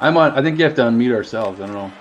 I'm on. I think you have to unmute ourselves. I don't know.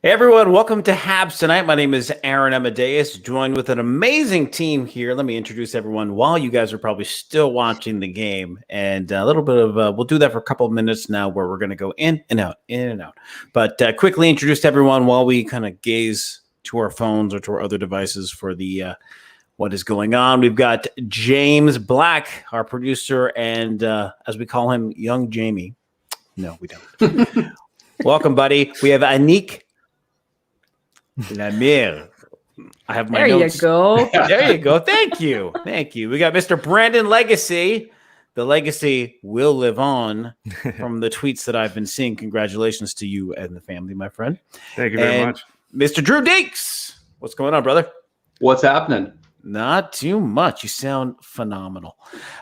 Hey everyone, welcome to Habs Tonight. My name is Aaron Amadeus, joined with an amazing team here. Let me introduce everyone while you guys are probably still watching the game. And a little bit of, we'll do that for a couple of minutes now where we're going to go in and out. But quickly introduce everyone while we kind of gaze to our phones or to our other devices for the what is going on. We've got James Black, our producer, and as we call him, Young Jamie. No, we don't. Welcome, buddy. We have Anik Lamir. I have my notes. You go. There you go. Thank you. We got Mr. Brandon Legacy. The legacy will live on from the tweets that I've been seeing. Congratulations to you and the family, my friend. Thank you very much. Mr. Drew Deeks. What's going on, brother? What's happening? Not too much. You sound phenomenal.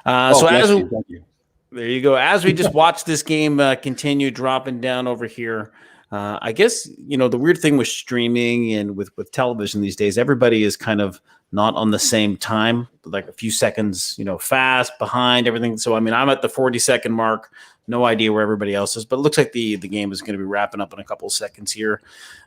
Thank you. There you go. As we just watch this game continue dropping down over here, I guess, the weird thing with streaming and with television these days, everybody is kind of not on the same time, like a few seconds, fast, behind, everything. So, I'm at the 40-second mark. No idea where everybody else is, but it looks like the game is going to be wrapping up in a couple of seconds here.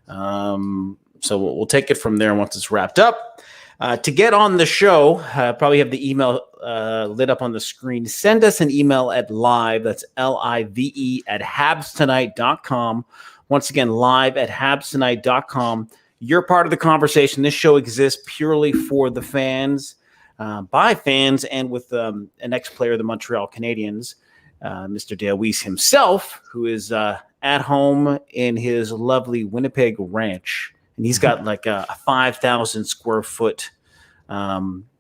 So we'll take it from there once it's wrapped up. To get on the show, probably have the email lit up on the screen. Send us an email at live, that's LIVE, at habstonight.com. Once again, live at habstonight.com. You're part of the conversation. This show exists purely for the fans, by fans, and with an ex-player of the Montreal Canadiens, Mr. Dale Weiss himself, who is at home in his lovely Winnipeg ranch. And he's got like a 5,000 square foot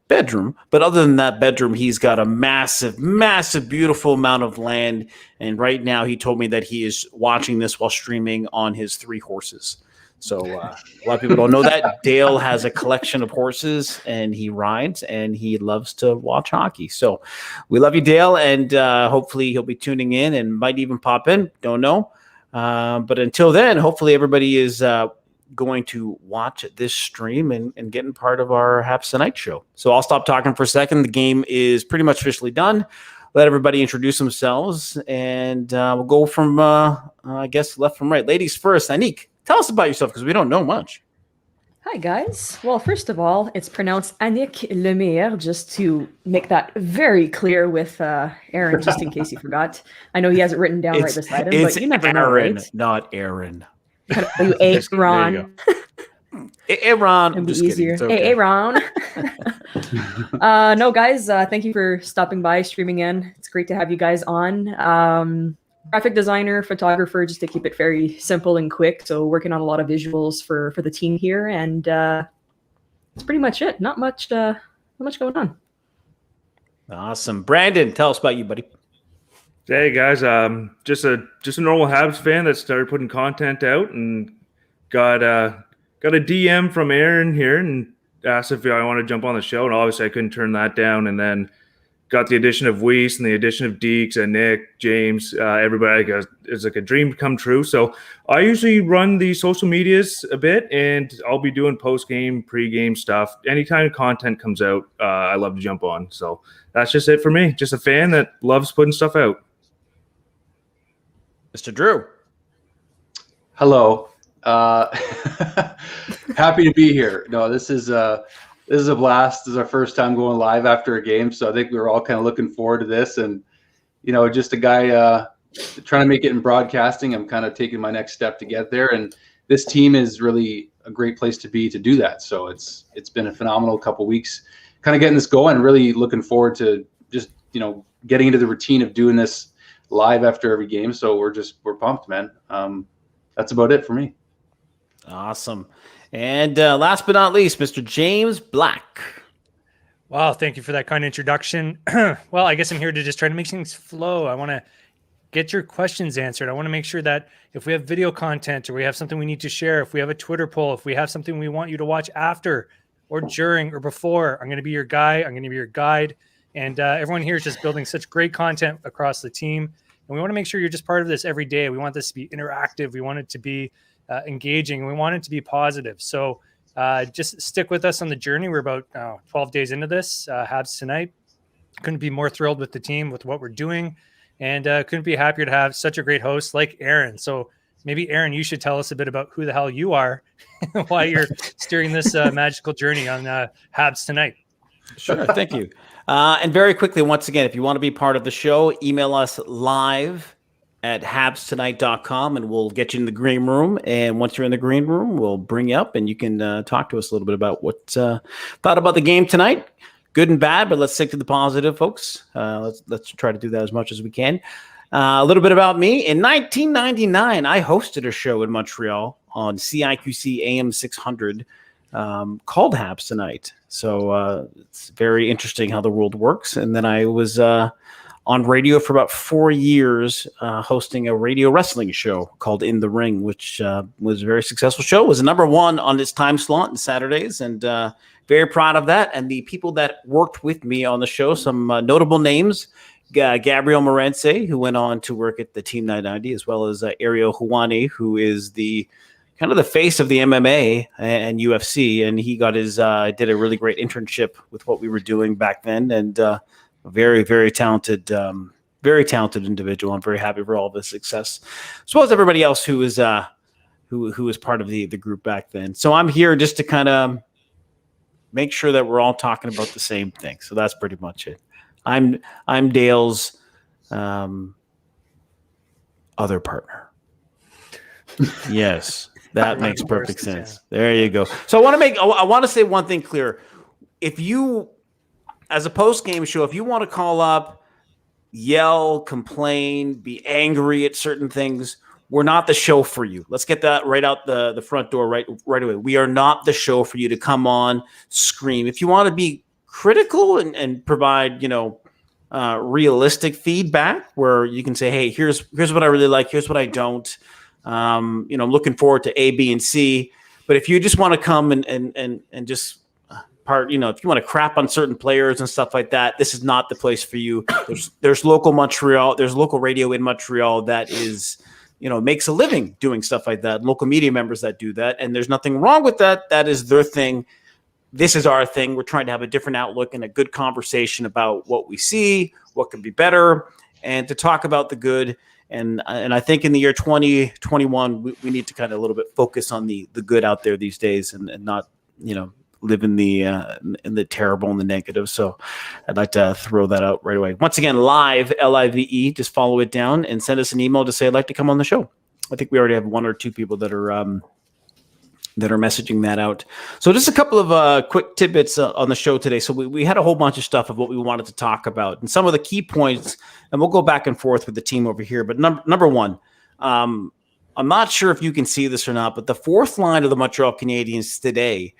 bedroom. But other than that bedroom, he's got a massive, massive, beautiful amount of land. And right now he told me that he is watching this while streaming on his 3 horses. So a lot of people don't know that. Dale has a collection of horses and he rides and he loves to watch hockey. So we love you, Dale. And hopefully he'll be tuning in and might even pop in. Don't know. But until then, hopefully everybody is going to watch this stream and getting part of our Habs Tonight show. So I'll stop talking for a second. The game is pretty much officially done. Let everybody introduce themselves, and we'll go from, I guess, left from right. Ladies first. Anik, tell us about yourself because we don't know much. Hi, guys. Well, first of all, it's pronounced Anik Lemire, just to make that very clear with Aaron, just in case you forgot. I know he has it written down right beside him, but you never know, Aaron, right? not Aaron. You Aaron. Aaron. It'd be easier. Okay. Hey, Aaron. No, guys, thank you for stopping by, streaming in. It's great to have you guys on. Graphic designer, photographer, just to keep it very simple and quick. So working on a lot of visuals for the team here, and that's pretty much it. Not much going on. Awesome. Brandon, tell us about you, buddy. Hey guys, just a normal Habs fan that started putting content out and got a DM from Aaron here and asked if I want to jump on the show, and obviously I couldn't turn that down. And then got the addition of Weiss and the addition of Deeks and Nick, James, everybody. It's like a dream come true. So I usually run the social medias a bit, and I'll be doing post-game, pre-game stuff. Anytime content comes out, I love to jump on. So that's just it for me. Just a fan that loves putting stuff out. Mr. Drew. Hello. Happy to be here. No, this is a blast. This is our first time going live after a game, so I think we were all kind of looking forward to this. And just a guy trying to make it in broadcasting. I'm kind of taking my next step to get there, and this team is really a great place to be to do that. So it's been a phenomenal couple weeks, kind of getting this going. Really looking forward to just getting into the routine of doing this live after every game. So we're pumped, man. That's about it for me. Awesome. And last but not least, Mr. James Black. Wow, thank you for that kind introduction. Well, I guess I'm here to just try to make things flow. I want to get your questions answered. I want to make sure that if we have video content or we have something we need to share, if we have a Twitter poll, if we have something we want you to watch after or during or before, I'm going to be your guy. I'm going to be your guide. And everyone here is just building such great content across the team. And we want to make sure you're just part of this every day. We want this to be interactive. We want it to be engaging. We want it to be positive. So just stick with us on the journey. We're about 12 days into this. Habs Tonight. Couldn't be more thrilled with the team, with what we're doing. And couldn't be happier to have such a great host like Aaron. So maybe Aaron, you should tell us a bit about who the hell you are while you're steering this magical journey on Habs Tonight. Sure, thank you. And very quickly, once again, if you want to be part of the show, email us live at habstonight.com and we'll get you in the green room. And once you're in the green room, we'll bring you up and you can talk to us a little bit about what thought about the game tonight. Good and bad, but let's stick to the positive, folks. Let's try to do that as much as we can. A little bit about me. In 1999, I hosted a show in Montreal on CIQC AM 600 called Habs Tonight. So it's very interesting how the world works. And then I was on radio for about 4 years, hosting a radio wrestling show called In the Ring, which was a very successful show. It was number one on its time slot on Saturdays, and very proud of that. And the people that worked with me on the show, some notable names, Gabriel Morense, who went on to work at the Team 990, as well as Ariel Huani, who is the kind of the face of the MMA and UFC. And he got his, did a really great internship with what we were doing back then. And very, very talented individual. I'm very happy for all of his success, as well as everybody else who was part of the group back then. So I'm here just to kind of make sure that we're all talking about the same thing. So that's pretty much it. I'm Dale's other partner. Yes, that makes perfect sense. There you go. So I want to say one thing clear. If you, as a post-game show, if you want to call up, yell, complain, be angry at certain things, we're not the show for you. Let's get that right out the front door right away. We are not the show for you to come on, scream. If you want to be critical and provide, realistic feedback where you can say, hey, here's what I really like, here's what I don't. I'm looking forward to A, B, and C. But if you just want to come and just if you want to crap on certain players and stuff like that, this is not the place for you. There's local radio in Montreal that is, makes a living doing stuff like that. Local media members that do that. And there's nothing wrong with that. That is their thing. This is our thing. We're trying to have a different outlook and a good conversation about what we see, what can be better, and to talk about the good. And I think in the year 2021, we need to kind of a little bit focus on the good out there these days and not, live in the terrible and the negative. So I'd like to throw that out right away. Once again, live, LIVE, just follow it down and send us an email to say, I'd like to come on the show. I think we already have one or two people that are messaging that out. So just a couple of quick tidbits on the show today. So we had a whole bunch of stuff of what we wanted to talk about and some of the key points, and we'll go back and forth with the team over here. But number one, I'm not sure if you can see this or not, but the fourth line of the Montreal Canadiens today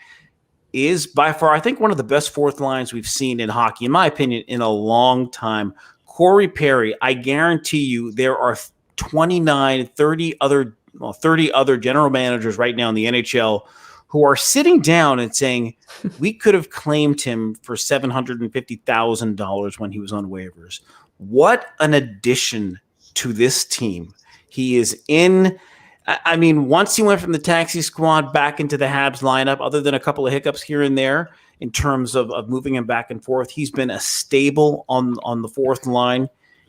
is by far, I think, one of the best fourth lines we've seen in hockey, in my opinion, in a long time. Corey Perry, I guarantee you there are 30 other general managers right now in the NHL who are sitting down and saying, we could have claimed him for $750,000 when he was on waivers. What an addition to this team. He is in. I mean, once he went from the taxi squad back into the Habs lineup, other than a couple of hiccups here and there in terms of moving him back and forth, he's been a staple on the fourth line.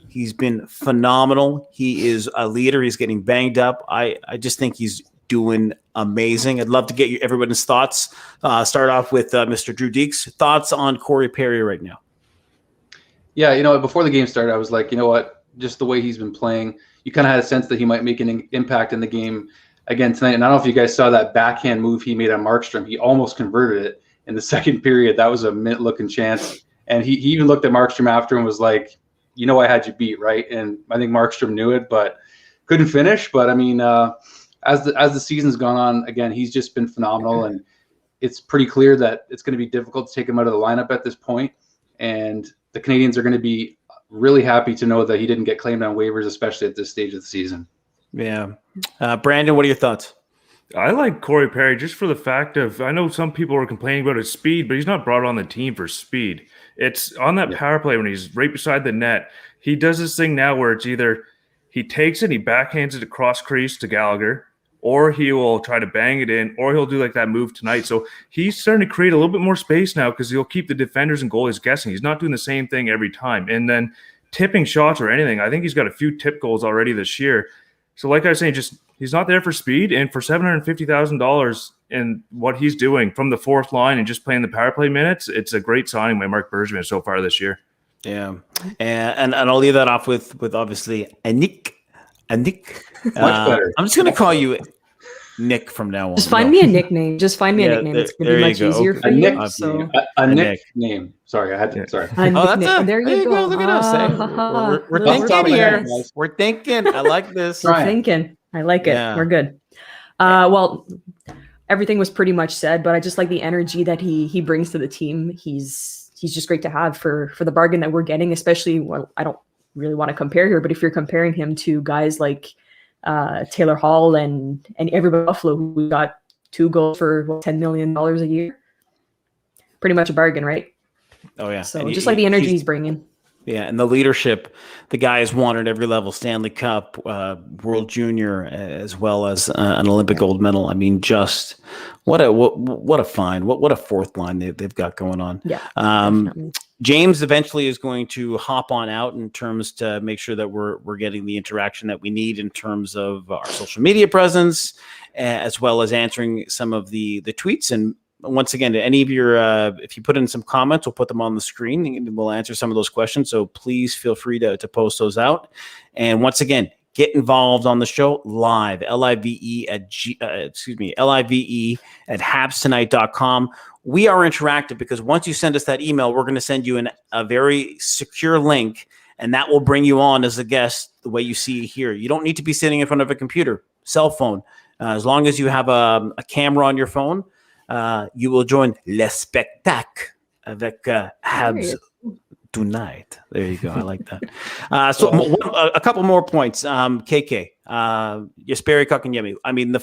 He's been phenomenal. He is a leader. He's getting banged up. I just think he's doing amazing. I'd love to get everybody's thoughts. Start off with Mr. Drew Deeks. Thoughts on Corey Perry right now? Yeah, before the game started, I was like, you know what? Just the way he's been playing, you kind of had a sense that he might make an impact in the game again tonight. And I don't know if you guys saw that backhand move he made on Markstrom. He almost converted it in the second period. That was a mint-looking chance. And he even looked at Markstrom after and was like, I had you beat, right? And I think Markstrom knew it, but couldn't finish. But I mean, as the season's gone on, again, he's just been phenomenal, and it's pretty clear that it's going to be difficult to take him out of the lineup at this point. And the Canadiens are going to be really happy to know that he didn't get claimed on waivers, especially at this stage of the season. Yeah, Brandon, what are your thoughts? I like Corey Perry just for the fact of, I know some people are complaining about his speed, but he's not brought on the team for speed. It's on that power play when he's right beside the net. He does this thing now where it's either he takes it, he backhands it across crease to Gallagher, or he will try to bang it in, or he'll do like that move tonight. So he's starting to create a little bit more space now because he'll keep the defenders and goalies guessing. He's not doing the same thing every time. And then tipping shots or anything, I think he's got a few tip goals already this year. So like I was saying, just He's not there for speed, and for $750,000 and what he's doing from the fourth line and just playing the power play minutes, it's a great signing by Mark Bergevin so far this year. Yeah, and I'll leave that off with obviously a Nick. Much better. I'm just gonna call you Nick from now on. Just find me a nickname. Just find me a nickname. It's gonna be much easier for you. So A nickname. Sorry, I had to. Sorry. There you go. Look at us. We're thinking here. We're thinking. I like this. We're thinking. I like it. Yeah. We're good. Well, everything was pretty much said, but I just like the energy that he brings to the team. He's just great to have for the bargain that we're getting, especially I don't really want to compare here, but if you're comparing him to guys like Taylor Hall and everybody at Buffalo who got 2 goals for $10 million a year, pretty much a bargain, right? Oh yeah. So just like the energy he's bringing. Yeah, and the leadership, the guy has won at every level: Stanley Cup, World Junior, as well as an Olympic gold medal. I mean, just what a find! What a fourth line they've got going on. Yeah. James eventually is going to hop on out in terms to make sure that we're getting the interaction that we need in terms of our social media presence, as well as answering some of the tweets. And once again, to any of your, if you put in some comments, we'll put them on the screen and we'll answer some of those questions. So please feel free to post those out. And once again, get involved on the show live, live at habstonight.com. We are interactive because once you send us that email, we're going to send you a very secure link, and that will bring you on as a guest the way you see here. You don't need to be sitting in front of a computer, cell phone. As long as you have a camera on your phone, you will join Le Spectacle avec Habs Tonight. There you go. I like that. So a couple more points. KK, Jesperi Kotkaniemi. I mean,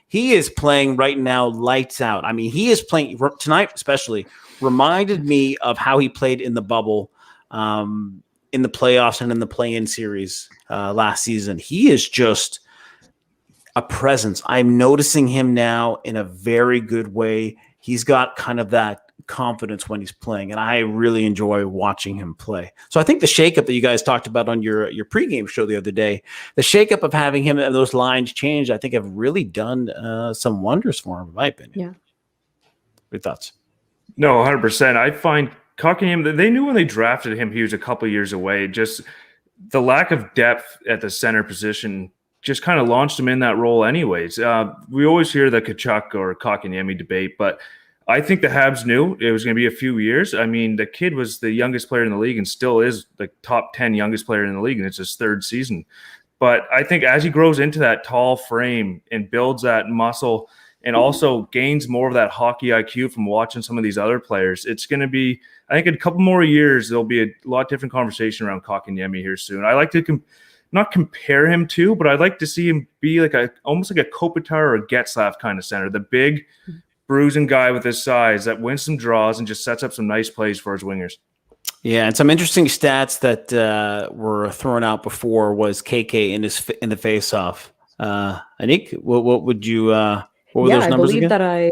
he is playing right now lights out. I mean, he is playing tonight, especially reminded me of how he played in the bubble, in the playoffs and in the play-in series last season. He is just a presence. I'm noticing him now in a very good way. He's got kind of that confidence when he's playing, and I really enjoy watching him play. So I think the shakeup that you guys talked about on your pregame show the other day, the shakeup of having him and those lines changed, I think have really done some wonders for him, in my opinion. Yeah. Your thoughts? No, 100%. I find Kotkaniemi, they knew when they drafted him, he was a couple years away. Just the lack of depth at the center position just kind of launched him in that role anyways. We always hear the Tkachuk or Kotkaniemi debate, but I think the Habs knew it was going to be a few years. I mean, the kid was the youngest player in the league and still is the top 10 youngest player in the league, and it's his third season. But I think as he grows into that tall frame and builds that muscle and also gains more of that hockey IQ from watching some of these other players, it's going to be, I think in a couple more years, there'll be a lot different conversation around Kotkaniemi here soon. I like to not compare him to, but I'd like to see him be like almost like a Kopitar or a Getzlaf kind of center, the big bruising guy with his size that wins some draws and just sets up some nice plays for his wingers. Yeah, and some interesting stats that were thrown out before was KK in the face-off. Anik, what would you? What were those numbers again?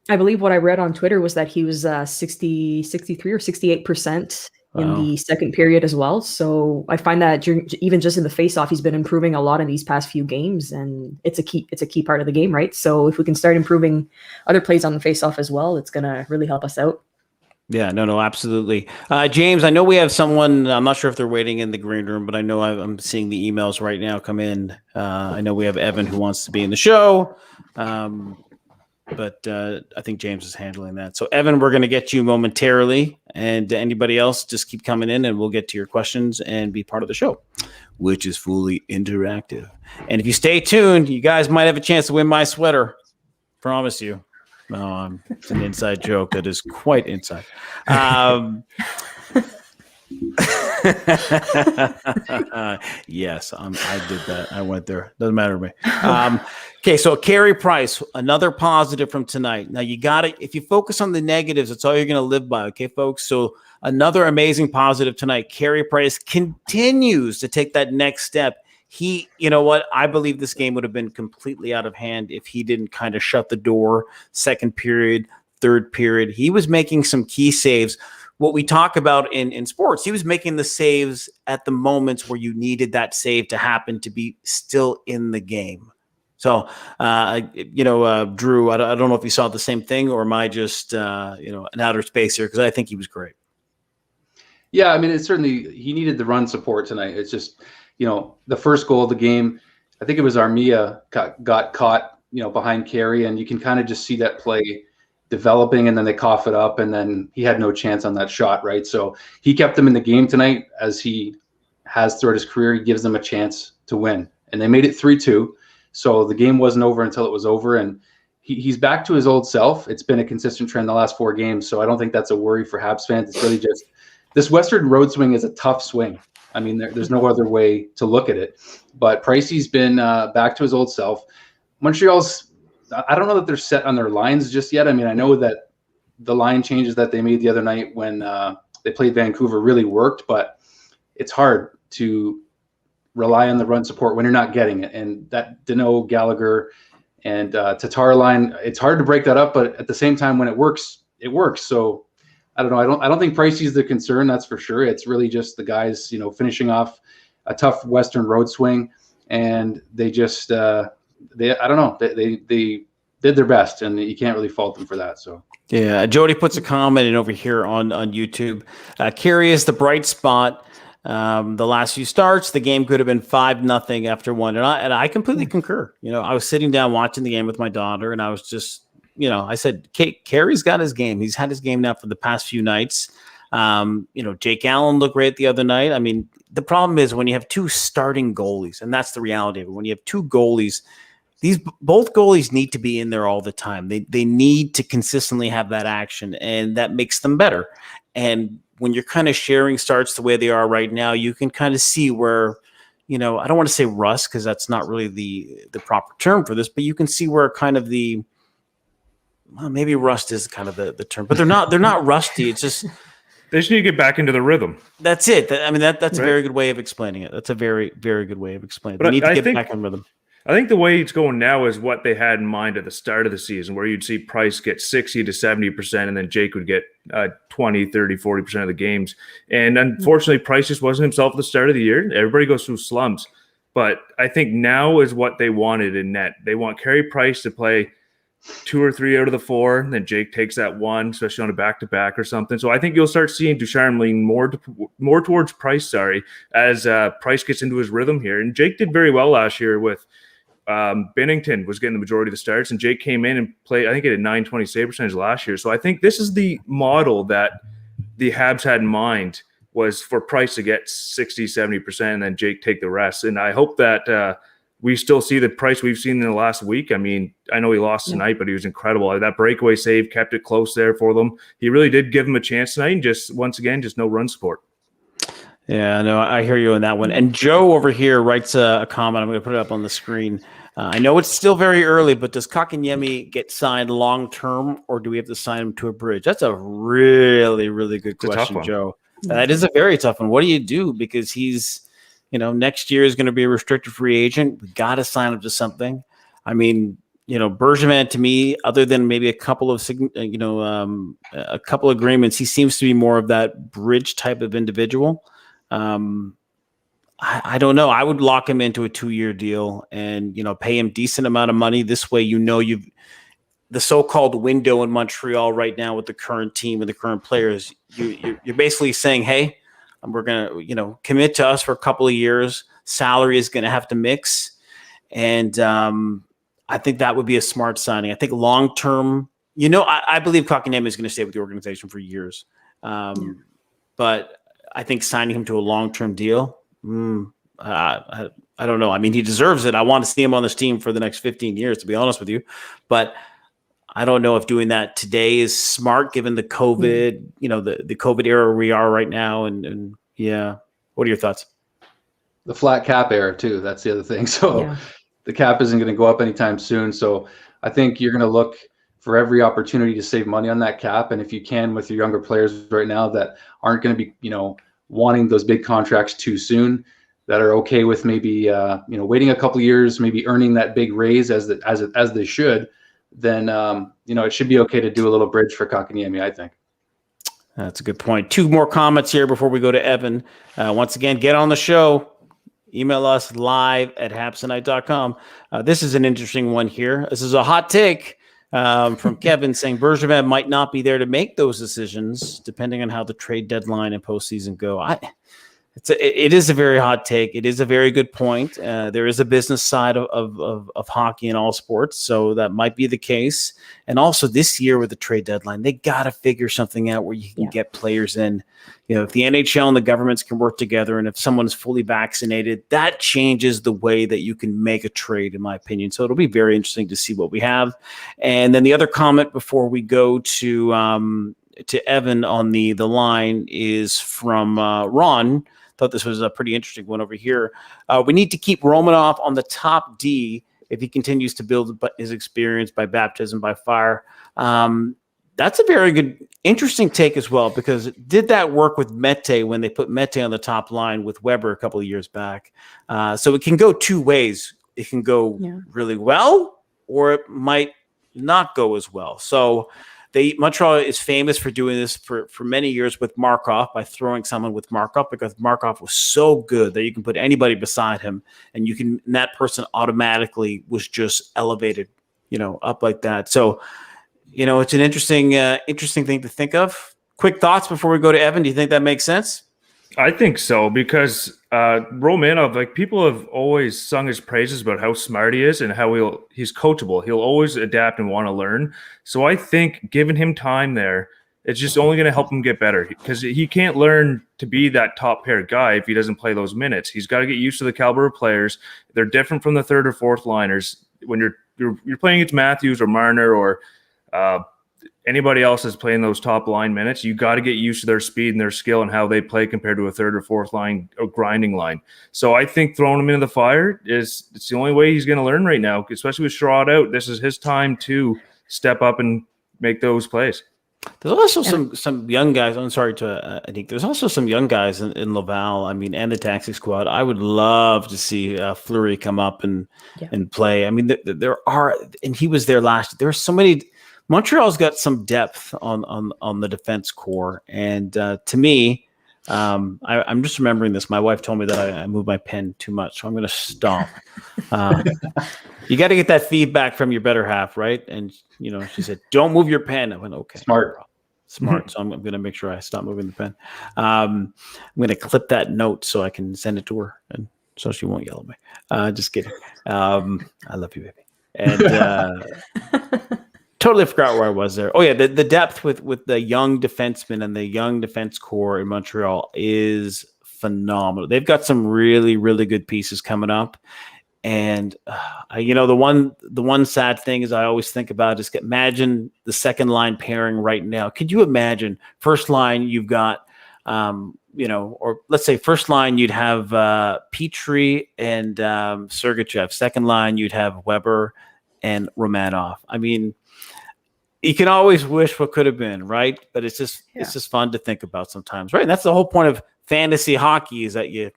I believe what I read on Twitter was that he was 63 or 68% in the second period as well. So I find that even just in the face-off, he's been improving a lot in these past few games, and it's a key part of the game, right? So if we can start improving other plays on the face-off as well, it's going to really help us out. Yeah, no, absolutely. James, I know we have someone, I'm not sure if they're waiting in the green room, but I know I'm seeing the emails right now come in. I know we have Evan who wants to be in the show. But I think James is handling that. So, Evan, we're going to get you momentarily. And anybody else, just keep coming in and we'll get to your questions and be part of the show, which is fully interactive. And if you stay tuned, you guys might have a chance to win my sweater. Promise you. No, it's an inside joke that is quite inside. Yes, I did that. I went there. Doesn't matter to me. Okay, so Carey Price, another positive from tonight. Now you got it. If you focus on the negatives, that's all you're going to live by. Okay, folks. So another amazing positive tonight. Carey Price continues to take that next step. You know what? I believe this game would have been completely out of hand if he didn't kind of shut the door. Second period, third period, he was making some key saves. What we talk about in sports, he was making the saves at the moments where you needed that save to happen to be still in the game. So, Drew, I don't know if you saw the same thing, or am I just, in outer space here? Because I think he was great. Yeah, I mean, it's certainly, he needed the run support tonight. It's just, the first goal of the game, I think it was Armia got caught, behind Carey, and you can kind of just see that play developing, and then they cough it up, and then he had no chance on that shot, right? So he kept them in the game tonight, as he has throughout his career. He gives them a chance to win, and they made it 3-2. So the game wasn't over until it was over, and he's back to his old self. It's been a consistent trend the last 4 games, so I don't think that's a worry for Habs fans. It's really just this Western road swing is a tough swing. I mean, there's no other way to look at it. But Pricey's been back to his old self. Montreal's, I don't know that they're set on their lines just yet. I mean, I know that the line changes that they made the other night when they played Vancouver really worked, but it's hard to rely on the run support when you're not getting it. And that Danault, Gallagher, and Tatar line, it's hard to break that up, but at the same time, when it works, it works. So I don't know. I don't think Pricey's the concern, that's for sure. It's really just the guys, finishing off a tough Western road swing, and they just I don't know. They did their best, and you can't really fault them for that. So yeah, Jody puts a comment in over here on YouTube. Carey is the bright spot. The last few starts, the game could have been 5-0 after one, and I completely concur. I was sitting down watching the game with my daughter, and I was just, I said, Carey's got his game. He's had his game now for the past few nights. Jake Allen looked great the other night. I mean, the problem is when you have 2 starting goalies, and that's the reality of it. When you have 2 goalies, both goalies need to be in there all the time. They need to consistently have that action, and that makes them better. And when you're kind of sharing starts the way they are right now, you can kind of see where, I don't want to say rust, because that's not really the proper term for this, but you can see where kind of maybe rust is kind of the term, but they're not rusty. It's just they just need to get back into the rhythm. That's it. That's right. A very good way of explaining it. That's a very, very good way of explaining it. They need to get back in rhythm. I think the way it's going now is what they had in mind at the start of the season, where you'd see Price get 60 to 70%, and then Jake would get 20, 30, 40% of the games. And unfortunately, Price just wasn't himself at the start of the year. Everybody goes through slumps. But I think now is what they wanted in net. They want Carey Price to play 2 or 3 out of the 4, and then Jake takes that 1, especially on a back-to-back or something. So I think you'll start seeing Ducharme lean more towards Price, as Price gets into his rhythm here. And Jake did very well last year with Binnington was getting the majority of the starts, and Jake came in and played. I think he had a 920 save percentage last year. So I think this is the model that the Habs had in mind, was for Price to get 60, 70%, and then Jake take the rest. And I hope that we still see the Price we've seen in the last week. I mean, I know he lost tonight, but he was incredible. That breakaway save kept it close there for them. He really did give them a chance tonight, and just once again, just no run support. Yeah, no, I hear you on that one. And Joe over here writes a comment. I'm going to put it up on the screen. I know it's still very early, but does Kotkaniemi get signed long-term, or do we have to sign him to a bridge? That's a really, really good question, Joe. That is a very tough one. What do you do? Because he's, next year is going to be a restricted free agent. We got to sign him to something. I mean, Bergevin, to me, other than maybe a couple of agreements, he seems to be more of that bridge type of individual. I don't know. I would lock him into a 2-year deal and, pay him decent amount of money. This way, you've the so-called window in Montreal right now with the current team and the current players. You're basically saying, hey, we're going to, commit to us for a couple of years. Salary is going to have to mix. And I think that would be a smart signing. I think long-term, I believe Kotkaniemi is going to stay with the organization for years. But I think signing him to a long-term deal, I don't know. I mean, he deserves it. I want to see him on this team for the next 15 years, to be honest with you. But I don't know if doing that today is smart given the COVID, the COVID era we are right now. And yeah, what are your thoughts? The flat cap era too. That's the other thing. So the cap isn't going to go up anytime soon. So I think you're going to look for every opportunity to save money on that cap. And if you can with your younger players right now that aren't going to be, wanting those big contracts too soon, that are okay with maybe, waiting a couple of years, maybe earning that big raise as they should, then, it should be okay to do a little bridge for Kotkaniemi, I think. That's a good point. 2 more comments here before we go to Evan. Once again, get on the show. Email us live at habstonight.com. This is an interesting one here. This is a hot take from Kevin saying Bergevin might not be there to make those decisions depending on how the trade deadline and postseason go. It is a very hot take. It is a very good point. There is a business side of hockey in all sports, so that might be the case. And also this year with the trade deadline, they got to figure something out where you can get players in. You know, if the NHL and the governments can work together, and if someone's fully vaccinated, that changes the way that you can make a trade, in my opinion. So it'll be very interesting to see what we have. And then the other comment before we go to Evan on the line is from Ron. Thought this was a pretty interesting one over here. We need to keep Romanov on the top D if he continues to build his experience by baptism by fire. That's a very good, interesting take as well, because did that work with Mete when they put Mete on the top line with Weber a couple of years back? So it can go two ways. It can go really well, or it might not go as well. So Montreal is famous for doing this for many years with Markov, by throwing someone with Markov, because Markov was so good that you can put anybody beside him and that person automatically was just elevated, up like that. So, it's an interesting thing to think of. Quick thoughts before we go to Evan. Do you think that makes sense? I think so, because Romanov, people have always sung his praises about how smart he is and how he's coachable. He'll always adapt and want to learn. So I think giving him time there, it's just only going to help him get better, because he can't learn to be that top pair guy if he doesn't play those minutes. He's got to get used to the caliber of players. They're different from the third or fourth liners. When you're playing against Matthews or Marner or anybody else is playing those top line minutes, you got to get used to their speed and their skill and how they play compared to a third or fourth line or grinding line. So I think throwing him into the fire it's the only way he's going to learn right now, especially with Sherrod out. This is his time to step up and make those plays. There's also some young guys. I'm sorry to Anik. There's also some young guys in Laval. I mean, and the taxi squad. I would love to see Fleury come up and play. I mean, there are, and he was there last. There's so many. Montreal's got some depth on the defense core, and to me, I'm just remembering this. My wife told me that I moved my pen too much, so I'm going to stop. You got to get that feedback from your better half, right? And she said, "Don't move your pen." I went, "Okay, smart." So I'm going to make sure I stop moving the pen. I'm going to clip that note so I can send it to her, and so she won't yell at me. Just kidding. I love you, baby. And. Totally forgot where I was there. Oh yeah, the depth with the young defensemen and the young defense core in Montreal is phenomenal. They've got some really, really good pieces coming up. And the one sad thing is I always think about is imagine the second line pairing right now. Could you imagine first line you've got or let's say first line you'd have Petry and Sergachev. Second line you'd have Weber and Romanov. I mean, you can always wish what could have been, right? But it's just fun to think about sometimes, right? And that's the whole point of fantasy hockey, is that you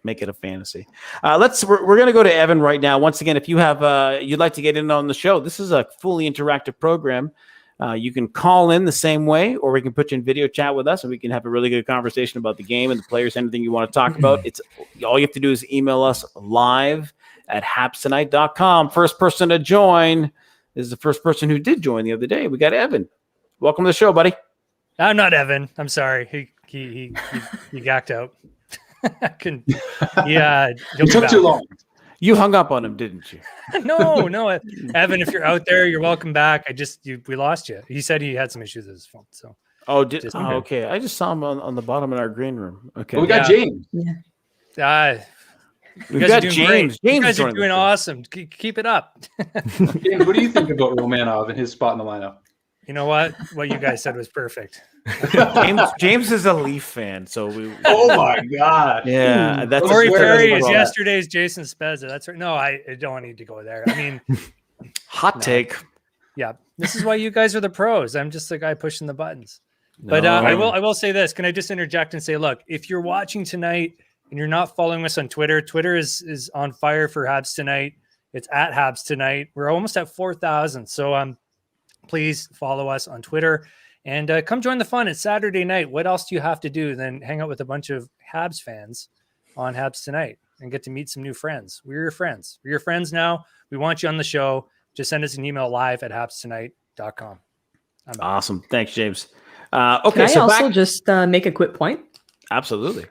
make it a fantasy. We're going to go to Evan right now. Once again, if you have you'd like to get in on the show, this is a fully interactive program. You can call in the same way, or we can put you in video chat with us, and we can have a really good conversation about the game and the players, anything you want to talk about. It's all you have to do is email us live at habstonight.com. First person to join is the first person who did join the other day. We got Evan. Welcome to the show, buddy. I'm not Evan. I'm sorry. He gacked out. It took too long. You hung up on him, didn't you? No. Evan, if you're out there, you're welcome back. We lost you. He said he had some issues with his phone. So. Okay. I just saw him on the bottom in our green room. Okay. Well, we got James. Yeah. We've got James. You guys are doing awesome. Keep it up. James, what do you think about Romanov and his spot in the lineup? You know what? What you guys said was perfect. James is a Leaf fan, so we. Oh my God! Yeah, that's Corey Perry is yesterday's Jason Spezza. That's right. No, I don't need to go there. I mean, hot take. Yeah, this is why you guys are the pros. I'm just the guy pushing the buttons. But I will say this. Can I just interject and say, look, if you're watching tonight and you're not following us on Twitter, Twitter is on fire for Habs Tonight. It's at Habs Tonight. We're almost at 4,000. So please follow us on Twitter and come join the fun. It's Saturday night. What else do you have to do than hang out with a bunch of Habs fans on Habs Tonight? and get to meet some new friends. We're your friends. We're your friends now. We want you on the show. Just send us an email live at habstonight.com. Awesome. Thanks, James. Can Okay, I so also back. just make a quick point? Absolutely.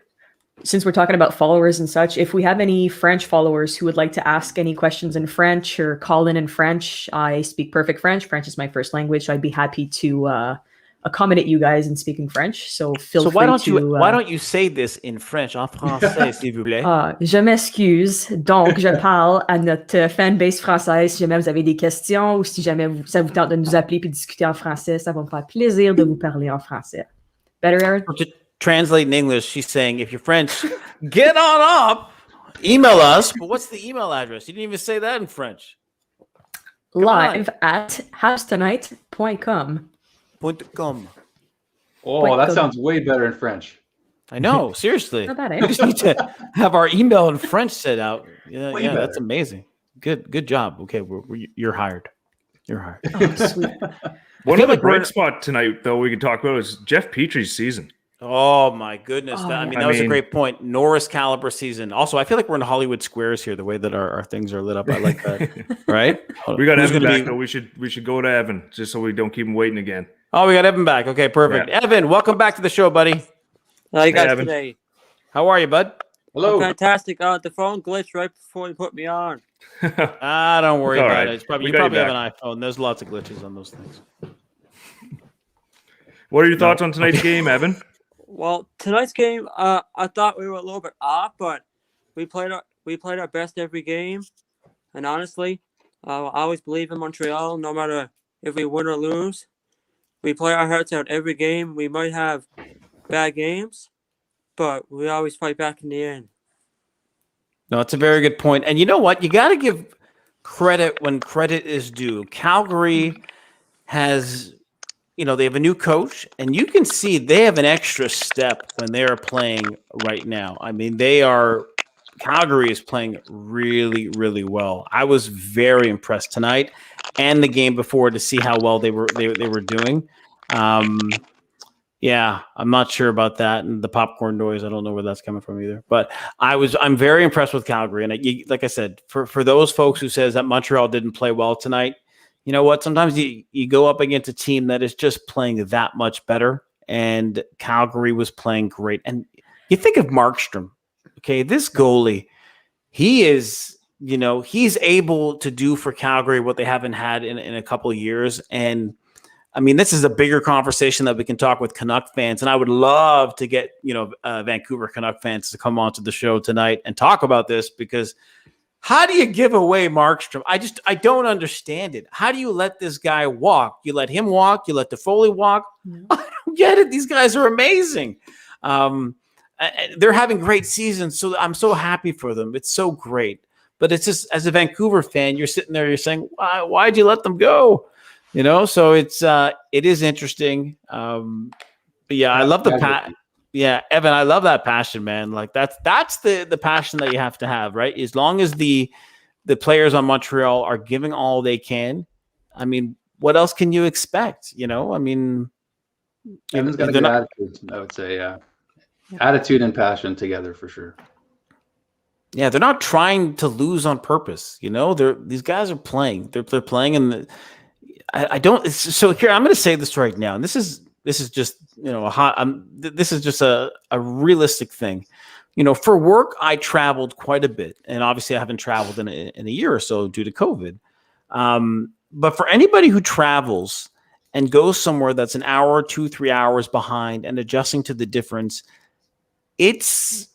Since we're talking about followers and such, if we have any French followers who would like to ask any questions in French or call in French, I speak perfect French. French is my first language, so I'd be happy to accommodate you guys in speaking French. So feel free why don't to. why don't you say this in French, en français, s'il vous plaît? Je m'excuse. Donc, je parle à notre fanbase française. Si jamais vous avez des questions ou si jamais ça vous tente de nous appeler puis discuter en français, ça va me faire plaisir de vous parler en français. Better, Aaron? To translate in English, she's saying, if you're French, get on up, email us. But what's the email address? You didn't even say that in French. Live at habstonight.com. .com. Oh, that sounds way better in French. I know, seriously. Not bad, We eh? just need to have our email in French set out. Yeah, Way yeah, better. that's amazing. Good job. Okay, you're hired. You're hired. Oh, sweet. One feel of the like we're- bright spot tonight, though, we could talk about is Jeff Petry's season. Oh my goodness! Oh, that, yeah. that was a great point. Norris caliber season. Also, I feel like we're in Hollywood Squares here. The way that our things are lit up, I like that. Right? We got Who's Evan gonna back, though. We should go to Evan just so we don't keep him waiting again. Oh, we got Evan back. Okay, perfect. Yeah. Evan, welcome back to the show, buddy. How you guys Evan. today? How are you, bud? Hello. Fantastic. The phone glitched right before you put me on. Don't worry All about right. it. It's probably We you got probably you have an iPhone. There's lots of glitches on those things. What are your thoughts on tonight's game, Evan? Well, tonight's game, I thought we were a little bit off, but we played our best every game. And honestly, I always believe in Montreal, no matter if we win or lose. We play our hearts out every game. We might have bad games, but we always fight back in the end. No, it's a very good point. And you know what? You got to give credit when credit is due. Calgary has, they have a new coach, and you can see they have an extra step when they are playing right now. I mean, Calgary is playing really, really well. I was very impressed tonight and the game before to see how well they were doing. Yeah, I'm not sure about that, and the popcorn noise. I don't know where that's coming from either. But I'm very impressed with Calgary, and like I said, for those folks who says that Montreal didn't play well tonight, you know what? Sometimes you go up against a team that is just playing that much better, and Calgary was playing great. And you think of Markstrom, okay? This goalie, he is, he's able to do for Calgary what they haven't had in a couple of years, and I mean, this is a bigger conversation that we can talk with Canuck fans, and I would love to get Vancouver Canuck fans to come onto the show tonight and talk about this, because how do you give away Markstrom? I don't understand it. How do you let this guy walk? You let him walk. You let Toffoli walk. I don't get it. These guys are amazing. They're having great seasons, so I'm so happy for them. It's so great. But it's just, as a Vancouver fan, you're sitting there, you're saying, why'd you let them go? So it is interesting. But yeah, I love the yeah, Evan, I love that passion, man. Like that's the passion that you have to have, right? As long as the players on Montreal are giving all they can, I mean, what else can you expect? I mean, Evan's got a good attitude, I would say, yeah. Attitude and passion together for sure. Yeah, they're not trying to lose on purpose. These guys are playing. They're playing in the. I don't. So here, I'm going to say this right now, and this is just this is just a realistic thing. For work, I traveled quite a bit, and obviously I haven't traveled in a year or so due to COVID. But for anybody who travels and goes somewhere that's an hour, 2-3 hours behind and adjusting to the difference, it's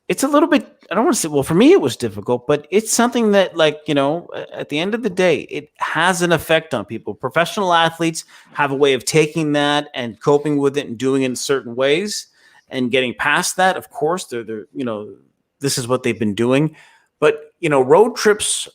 a little bit. I don't want to say, well, for me, it was difficult, but it's something that, at the end of the day, it has an effect on people. Professional athletes have a way of taking that and coping with it and doing it in certain ways and getting past that. Of course, they're this is what they've been doing. But, road trips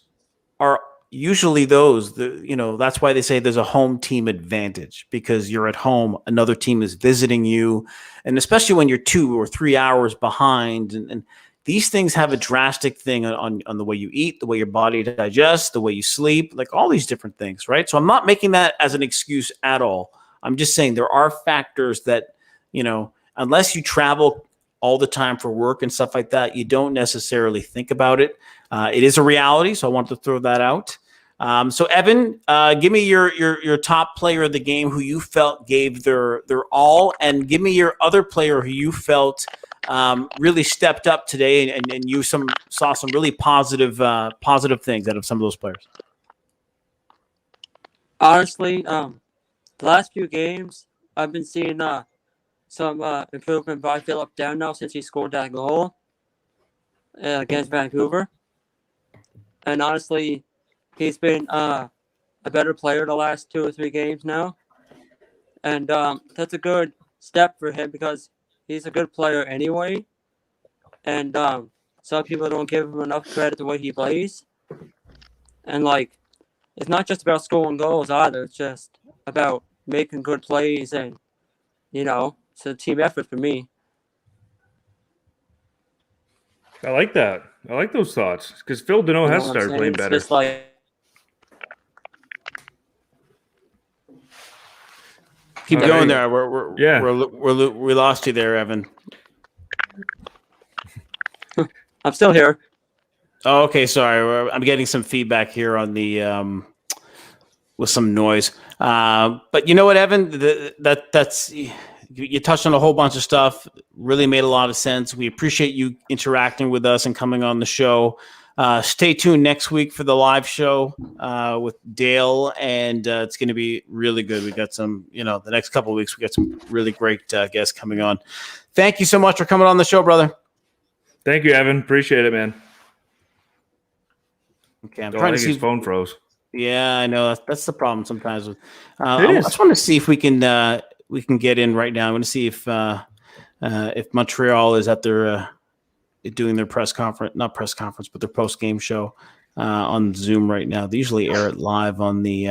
are usually those, that's why they say there's a home team advantage, because you're at home, another team is visiting you. And especially when you're 2 or 3 hours behind, and these things have a drastic thing on the way you eat, the way your body digests, the way you sleep, like all these different things, right? So I'm not making that as an excuse at all. I'm just saying there are factors that, unless you travel all the time for work and stuff like that, you don't necessarily think about it. It is a reality, so I wanted to throw that out. So Evan, give me your top player of the game who you felt gave their all, and give me your other player who you felt really stepped up today, and you saw some really positive things out of some of those players. Honestly, the last few games, I've been seeing some improvement by Phillip Danault since he scored that goal against Vancouver. And honestly, he's been a better player the last 2 or 3 games now. And that's a good step for him because he's a good player anyway. And some people don't give him enough credit the way he plays. And, it's not just about scoring goals either. It's just about making good plays and, it's a team effort for me. I like that. I like those thoughts because Phil Danault has started playing better. It's just Keep going there. We lost you there, Evan. I'm still here. Oh, okay. Sorry. I'm getting some feedback here on the with some noise. But you know what, Evan? That's you touched on a whole bunch of stuff. Really made a lot of sense. We appreciate you interacting with us and coming on the show. Stay tuned next week for the live show with Dale, and it's going to be really good. We got some, the next couple of weeks, we got some really great guests coming on. Thank you so much for coming on the show, brother. Thank you, Evan. Appreciate it, man. Okay, I'm trying to see his phone froze. Yeah, I know that's the problem sometimes. I just want to see if we can get in right now. I'm going to see if Montreal is at their doing their not press conference, but their post game show on Zoom right now. They usually air it live on the.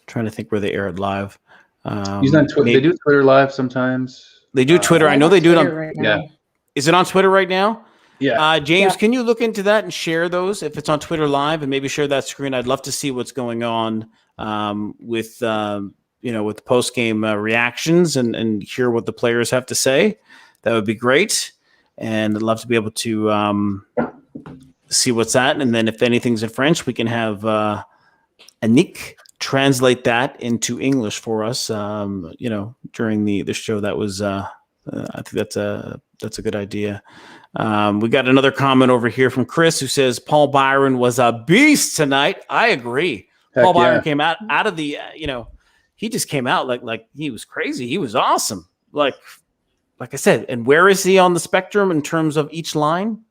Trying to think where they air it live. He's on Twitter. They do Twitter live sometimes. They do Twitter. I know they do it on. Right now. Yeah. Is it on Twitter right now? Yeah. James, can you look into that and share those if it's on Twitter live, and maybe share that screen? I'd love to see what's going on with the post game reactions and hear what the players have to say. That would be great, and I'd love to be able to see what's that. And then if anything's in French, we can have Anik translate that into English for us. During the show. That was I think that's a good idea. We got another comment over here from Chris who says Paul Byron was a beast tonight. I agree. Heck Paul Byron yeah. came out of the he just came out like he was crazy. He was awesome. Like I said, and where is he on the spectrum in terms of each line?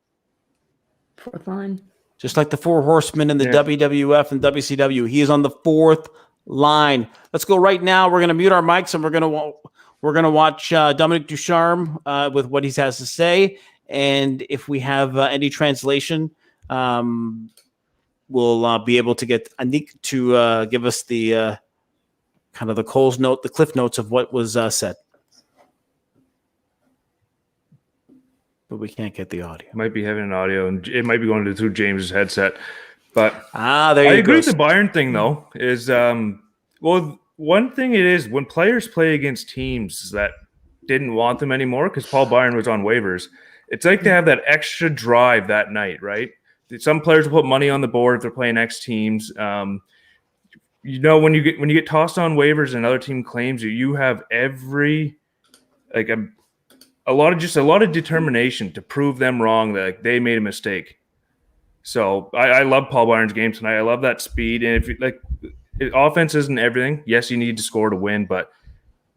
4th line. Just like the 4 horsemen in the WWF and WCW, he is on the 4th line. Let's go right now. We're going to mute our mics and we're going to watch Dominique Ducharme with what he has to say. And if we have any translation, we'll be able to get Anik to give us the kind of the Coles note, the cliff notes of what was said. But we can't get the audio. Might be having an audio, and it might be going through James's headset. But there I you agree go. with the Bayern thing, though. Is one thing it is when players play against teams that didn't want them anymore because Paul Byron was on waivers. It's like they have that extra drive that night, right? Some players will put money on the board if they're playing X teams. When you get tossed on waivers and another team claims you have a lot of determination to prove them wrong that they made a mistake. So I love Paul Byron's game tonight. I love that speed, and if offense isn't everything. Yes, you need to score to win, but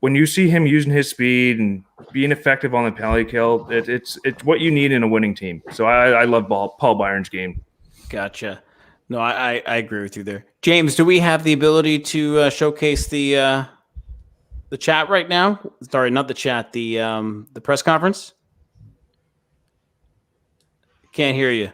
when you see him using his speed and being effective on the penalty kill, it's what you need in a winning team. So I love Paul Byron's game. Gotcha. No, I agree with you there. James, do we have the ability to showcase the chat right now? Sorry, not the chat, the press conference? Can't hear you.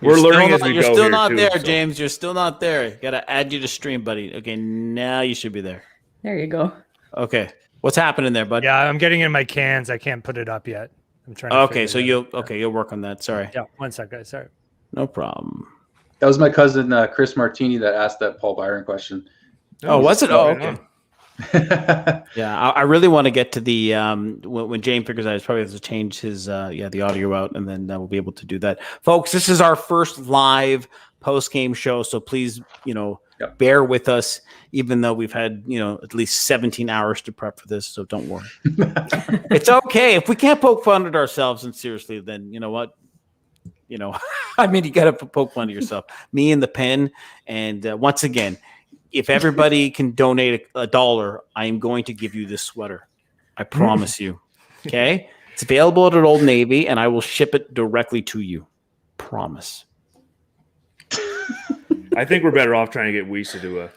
We're learning as we go. You're still here not too, there, so. James. You're still not there. Got to add you to stream, buddy. Okay, now you should be there. There you go. Okay, what's happening there, bud? Yeah, I'm getting in my cans. I can't put it up yet. I'm trying to Okay, so figure it out. you'll work on that. Sorry. Yeah, one sec, guys. Sorry. No problem. That was my cousin Chris Martini that asked that Paul Byron question. Oh, was it? Oh, okay. Yeah, I really want to get to the when James figures out, he's probably has to change his the audio out, and then we'll be able to do that, folks. This is our first live post game show, so please bear with us, even though we've had at least 17 hours to prep for this. So don't worry, it's okay if we can't poke fun at ourselves. And seriously, then you know what. I mean, you got to poke fun at yourself. Me and the pen, and once again. If everybody can donate $1, I am going to give you this sweater. I promise you. Okay? It's available at Old Navy, and I will ship it directly to you. Promise. I think we're better off trying to get Weiss to do a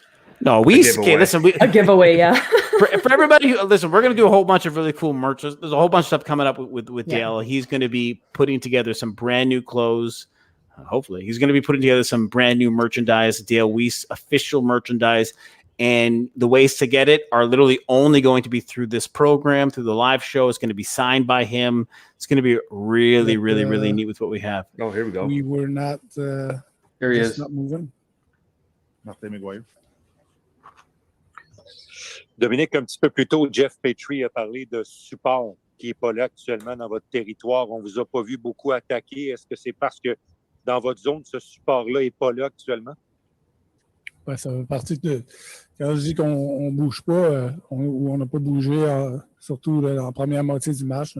okay, listen. A giveaway, yeah. for everybody who listen, we're going to do a whole bunch of really cool merch. There's a whole bunch of stuff coming up with Dale. He's going to be putting together some brand new clothes. Hopefully, he's going to be putting together some brand new merchandise, Dale Weiss official merchandise. And the ways to get it are literally only going to be through this program, through the live show. It's going to be signed by him. It's going to be really, really neat with what we have. Oh, here we go. We were not. Here he is. Not moving. Martin McGuire. Dominique, un petit peu plus tôt, Jeff Petry a parlé de support qui n'est pas là actuellement dans votre territoire. On ne vous a pas vu beaucoup attaquer. Est-ce que c'est parce que dans votre zone, ce support-là n'est pas là actuellement? Ouais, ça fait partie de. Quand je dis qu'on ne bouge pas, on n'a pas bougé, surtout là, en première moitié du match,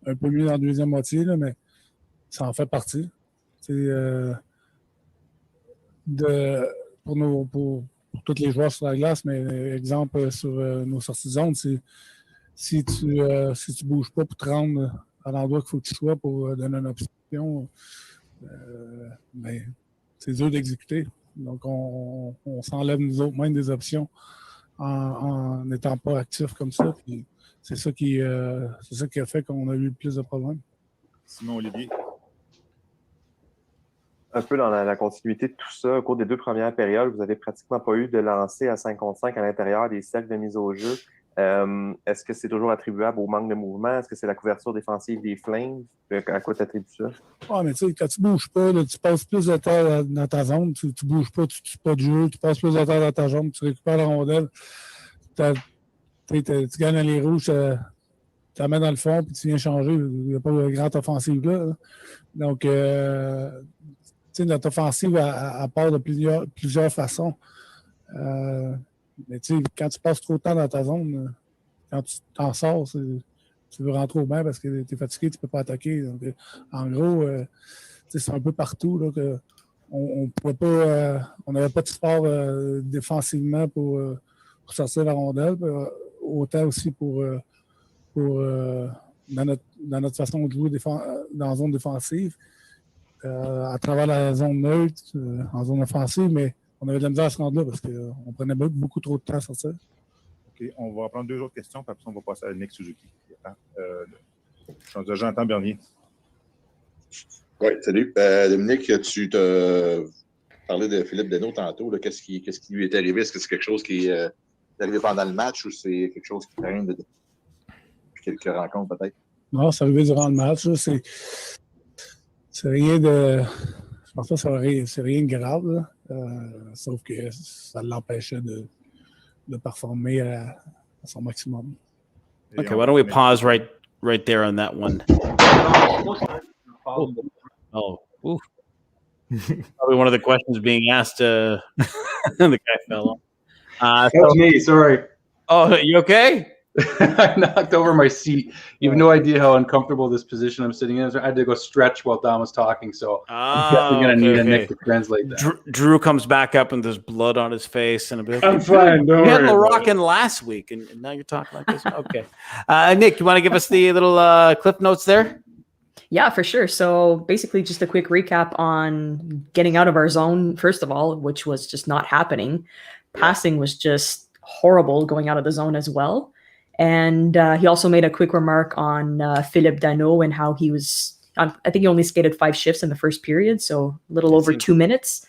un peu mieux dans la deuxième moitié, là, mais ça en fait partie. Pour tous les joueurs sur la glace, mais exemple sur nos sorties de zone, c'est si tu ne bouges pas pour te rendre à l'endroit qu'il faut que tu sois pour donner une option. C'est dur d'exécuter. Donc, on s'enlève nous autres même des options en n'étant pas actifs comme ça. Puis c'est ça qui a fait qu'on a eu plus de problèmes. Simon Olivier. Un peu dans la continuité de tout ça, au cours des 2 premières périodes, vous n'avez pratiquement pas eu de lancer à 5 contre 5 à l'intérieur des cercles de mise au jeu. Est-ce que c'est toujours attribuable au manque de mouvement? Est-ce que c'est la couverture défensive des Flames? À quoi tu attribues ça? Mais tu sais, quand tu ne bouges pas, là, tu passes plus de temps dans ta zone, tu ne bouges pas, tu ne tues pas de jeu, tu passes plus de temps dans ta zone, tu récupères la rondelle, tu gagnes les rouges, tu la mets dans le fond, puis tu viens changer. Il n'y a pas de grande offensive là. Donc, tu sais, notre offensive, elle part de plusieurs façons. Mais tu sais, quand tu passes trop de temps dans ta zone, quand tu t'en sors, tu veux rentrer au bain parce que tu es fatigué, tu ne peux pas attaquer. Donc, en gros, c'est un peu partout là, que on pouvait pas, on n'avait pas de sport défensivement pour sortir la rondelle, autant aussi dans notre façon de jouer dans la zone défensive, à travers la zone neutre, en zone offensive, mais on avait de la misère à se rendre là parce qu'on prenait beaucoup trop de temps à sortir. OK, on va prendre 2 autres questions, puis après on va passer à Nick Suzuki. Jonathan Bernier. Oui, salut. Dominique, tu t'as parlé de Phillip Danault tantôt. Qu'est-ce qui lui est arrivé? Est-ce que c'est quelque chose qui est arrivé pendant le match ou c'est quelque chose qui traîne depuis quelques rencontres peut-être? Non, c'est arrivé durant le match. Là. C'est rien de... Je pense pas que c'est rien de grave. Là. Sauf que ça l'empêchait de performer à son maximum. Okay, why don't we pause right there on that one? Ooh. Probably one of the questions being asked. The guy fell off. That's me. Sorry. Oh, you okay? I knocked over my seat. You have no idea how uncomfortable this position I'm sitting in is. I had to go stretch while Dom was talking, so I'm definitely going to need a Nick to translate that. Drew comes back up and there's blood on his face. And like, I'm fine. Don't you had worry. the rockin' last week, and now you're talking like this. Okay. Nick, you want to give us the little clip notes there? Yeah, for sure. So basically just a quick recap on getting out of our zone, first of all, which was just not happening. Passing was just horrible going out of the zone as well. And he also made a quick remark on Phillip Danault and how he was, I think he only skated 5 shifts in the first period, so a little over 2 minutes.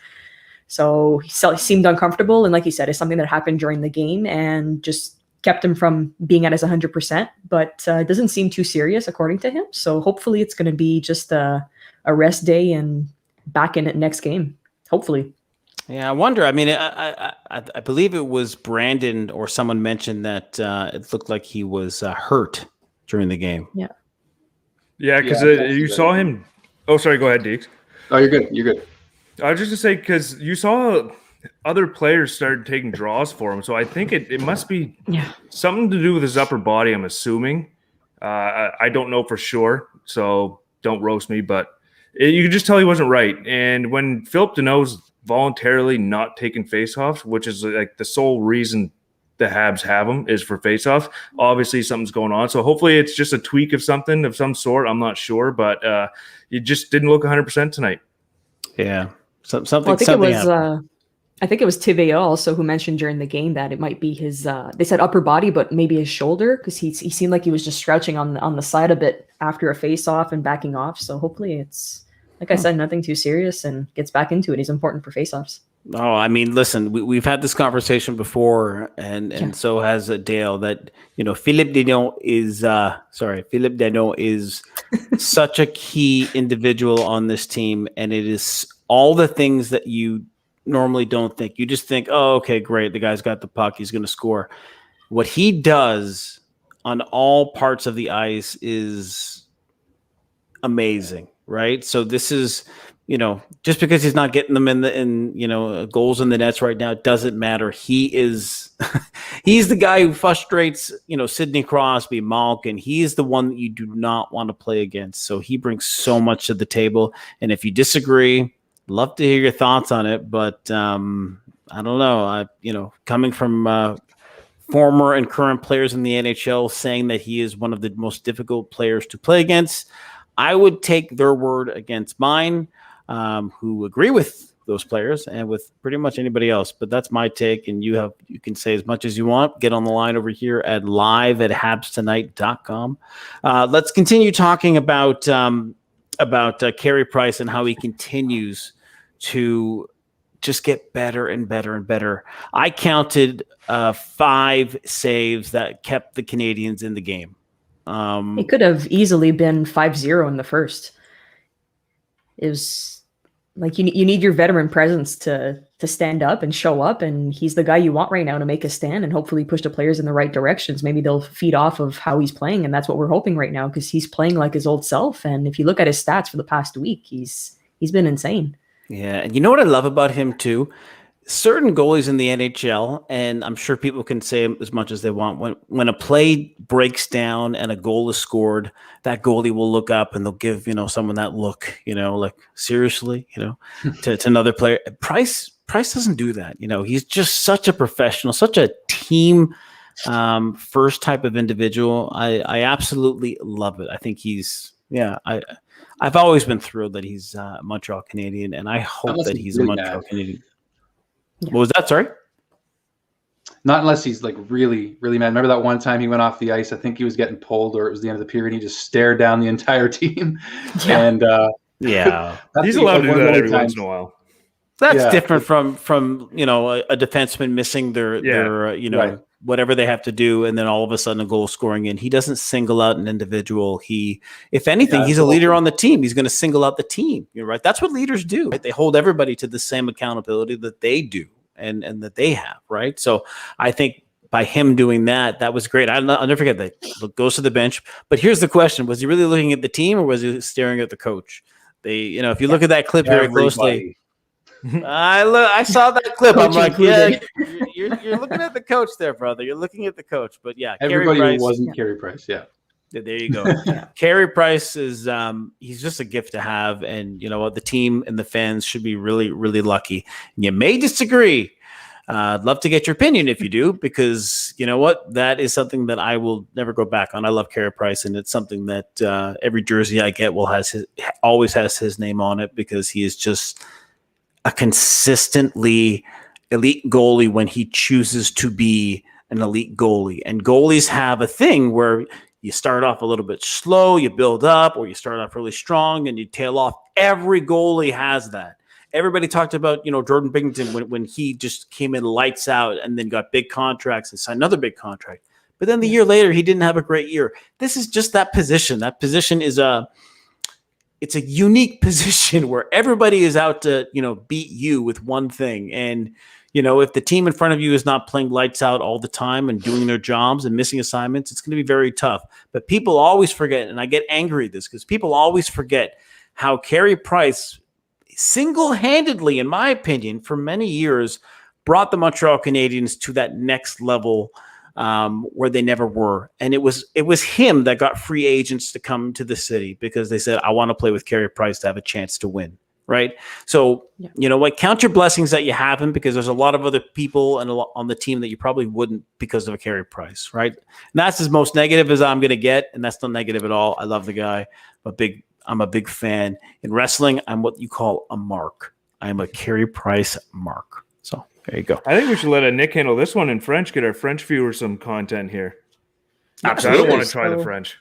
So he seemed uncomfortable. And like he said, it's something that happened during the game and just kept him from being at his 100%. But it doesn't seem too serious, according to him. So hopefully it's going to be just a rest day and back in it next game. Hopefully. Yeah, I wonder. I mean, I believe it was Brandon or someone mentioned that it looked like he was hurt during the game. Yeah. Yeah, because Yeah, you saw him. Oh, sorry. Go ahead, Deeks. Oh, you're good. You're good. I was just to say, because you saw other players started taking draws for him, so I think it must be something to do with his upper body. I'm assuming. I don't know for sure, so don't roast me. But you could just tell he wasn't right. And when Phillip Danault's voluntarily not taking faceoffs, which is like the sole reason the Habs have him is for faceoffs, obviously something's going on. So hopefully it's just a tweak of something of some sort. I'm not sure, but you just didn't look 100% tonight. Yeah. Something. Well, I think it was happened. Thibodeau also who mentioned during the game that it might be his. They said upper body, but maybe his shoulder, because he seemed like he was just crouching on the side a bit after a face off and backing off. So hopefully it's, like I said, nothing too serious and gets back into it. He's important for face-offs. Oh, I mean, listen, we've had this conversation before, and so has Dale. That Phillip Danault is such a key individual on this team, and it is all the things that you normally don't think. You just think, oh, okay, great, the guy's got the puck, he's going to score. What he does on all parts of the ice is amazing, right? So this is. Just because he's not getting them in goals in the nets right now, it doesn't matter. He is, he's the guy who frustrates, Sidney Crosby, Malkin. He is the one that you do not want to play against. So he brings so much to the table. And if you disagree, love to hear your thoughts on it. But I don't know. Coming from former and current players in the NHL saying that he is one of the most difficult players to play against, I would take their word against mine. Who agree with those players and with pretty much anybody else. But that's my take, and you can say as much as you want. Get on the line over here at live@habstonight.com. Let's continue talking about Carey Price and how he continues to just get better and better and better. I counted 5 saves that kept the Canadians in the game. It could have easily been 5-0 in the first. It was like you need your veteran presence to stand up and show up, and he's the guy you want right now to make a stand and hopefully push the players in the right directions. Maybe they'll feed off of how he's playing, and that's what we're hoping right now, because he's playing like his old self. And if you look at his stats for the past week, he's been insane. Yeah, and you know what I love about him too? Certain goalies in the NHL, and I'm sure people can say as much as they want, when a play breaks down and a goal is scored, that goalie will look up and they'll give someone that look, like seriously, to another player. Price doesn't do that. He's just such a professional, such a team first type of individual. I absolutely love it. I think I've always been thrilled that he's a Montreal Canadian, and I hope that he's a Montreal Canadian. Yeah. What was that? Sorry? Not unless he's like really, really mad. Remember that one time he went off the ice? I think he was getting pulled, or it was the end of the period. And he just stared down the entire team. Yeah. And he's allowed to do that every once in a while. That's different from a defenseman missing their right. whatever they have to do, and then all of a sudden a goal scoring in. He doesn't single out an individual. If anything, he's a leader on the team. He's going to single out the team. You're right. That's what leaders do. Right? They hold everybody to the same accountability that they do and that they have. Right. So I think by him doing that was great. I'll never forget that. Goes to the bench. But here's the question: was he really looking at the team, or was he staring at the coach? If you look at that clip very closely. I saw that clip. Coach I'm like, included. you're looking at the coach there, brother. You're looking at the coach. But yeah, everybody Carey Price, wasn't Carey Price. Yeah. There you go. Carey Price is he's just a gift to have, and you know what, the team and the fans should be really, really lucky. You may disagree. I'd love to get your opinion if you do, because you know what, that is something that I will never go back on. I love Carey Price, and it's something that every jersey I get always has his name on it, because he is just a consistently elite goalie when he chooses to be an elite goalie. And goalies have a thing where you start off a little bit slow, you build up, or you start off really strong and you tail off. Every goalie has that. Everybody talked about, Jordan Binnington when he just came in lights out and then got big contracts and signed another big contract. But then the year later, he didn't have a great year. This is just that position. That position is it's a unique position where everybody is out to, beat you with one thing. And, if the team in front of you is not playing lights out all the time and doing their jobs and missing assignments, it's going to be very tough. But people always forget, and I get angry at this because people always forget how Carey Price single-handedly, in my opinion, for many years, brought the Montreal Canadiens to that next level where they never were. And it was him that got free agents to come to the city because they said, I want to play with Carey Price to have a chance to win. Right. So, you know what? Count your blessings that you have him, because there's a lot of other people on the team that you probably wouldn't because of a Carey Price. Right. And that's as most negative as I'm going to get. And that's not negative at all. I love the guy. I'm a big fan. In wrestling, I'm what you call a mark. I'm a Carey Price mark. So there you go. I think we should let Nick handle this one in French, get our French viewers some content here. Absolutely. I don't want to try the French.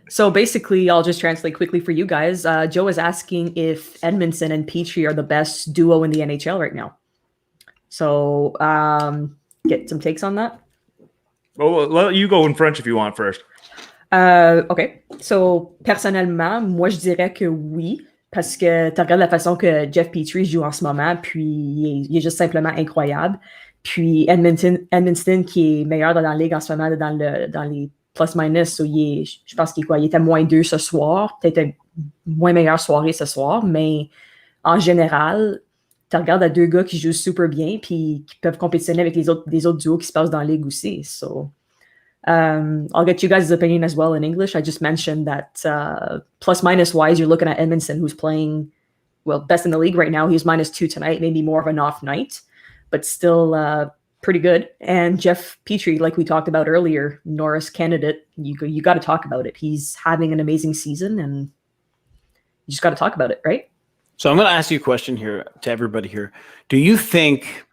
So basically, I'll just translate quickly for you guys. Joe is asking if Edmundson and Petry are the best duo in the NHL right now. So get some takes on that. Well, let you go in French if you want first. OK. So, personnellement, moi, je dirais que oui, parce que tu regardes la façon que Jeff Petry joue en ce moment, puis il est juste simplement incroyable. Puis Edmundson qui est meilleur dans la ligue en ce moment dans les plus-minus, so je pense qu'il était -2 ce soir, peut-être une moins meilleure soirée ce soir, mais en général, tu regardes à deux gars qui jouent super bien puis qui peuvent compétitionner avec les autres duos qui se passent dans la ligue aussi. So, I'll get you guys' opinion as well in English. I just mentioned that plus-minus wise, you're looking at Edmundson, who's playing, well, best in the league right now. He was -2 tonight, maybe more of an off night, but still pretty good. And Jeff Petry, like we talked about earlier, Norris candidate, you got to talk about it. He's having an amazing season, and you just got to talk about it, right? So I'm going to ask you a question here to everybody here. Do you think,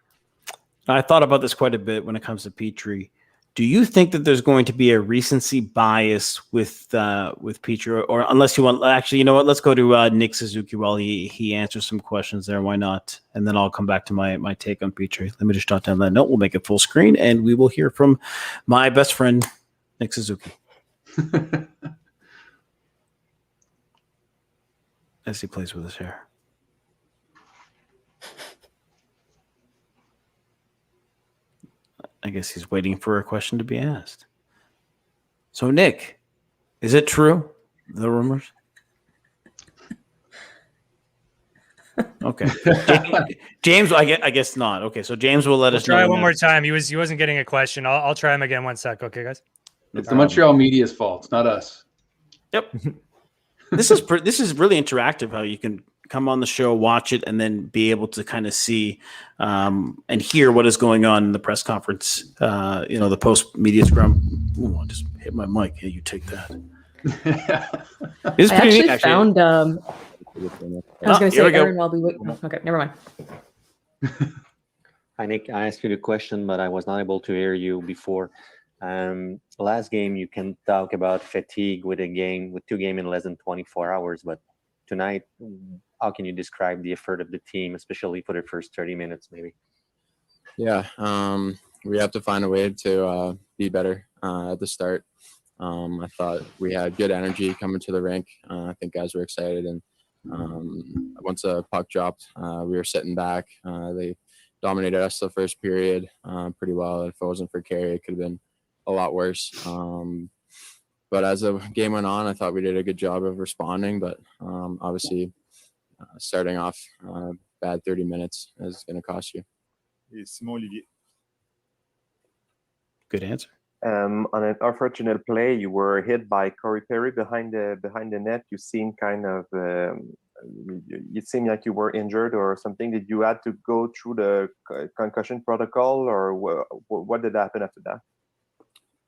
I thought about this quite a bit when it comes to Petry, do you think that there's going to be a recency bias with Petry, or unless you want, actually, you know what? Let's go to Nick Suzuki while he answers some questions there. Why not? And then I'll come back to my take on Petry. Let me just jot down that note. We'll make it full screen, and we will hear from my best friend, Nick Suzuki. As he plays with his hair. I guess he's waiting for a question to be asked. So, Nick, is it true, the rumors? Okay. James, I guess not. Okay, so James will let us know. Try one more time. He wasn't getting a question. I'll try him again 1 sec. Okay, guys? It's the Montreal media's fault. It's not us. Yep. This is really interactive, how you can come on the show, watch it, and then be able to kind of see and hear what is going on in the press conference, the post-media scrum. Ooh, I just hit my mic. Hey, you take that. I actually found... I was going to say, Aaron, while we wait. Okay, never mind. Hi, Nick. I asked you the question, but I was not able to hear you before. Last game, you can talk about fatigue with 2 games in less than 24 hours, but tonight, how can you describe the effort of the team, especially for the first 30 minutes, maybe? Yeah, we have to find a way to be better at the start. I thought we had good energy coming to the rink. I think guys were excited, and once the puck dropped, we were sitting back. They dominated us the first period pretty well. If it wasn't for Carey, it could have been a lot worse. But as the game went on, I thought we did a good job of responding. But obviously, starting off bad 30 minutes is going to cost you. Simon Olivier. Good answer. On an unfortunate play, you were hit by Carey Price behind the net. You seemed kind of, it seemed like you were injured or something. Did you have to go through the concussion protocol, or what did happen after that?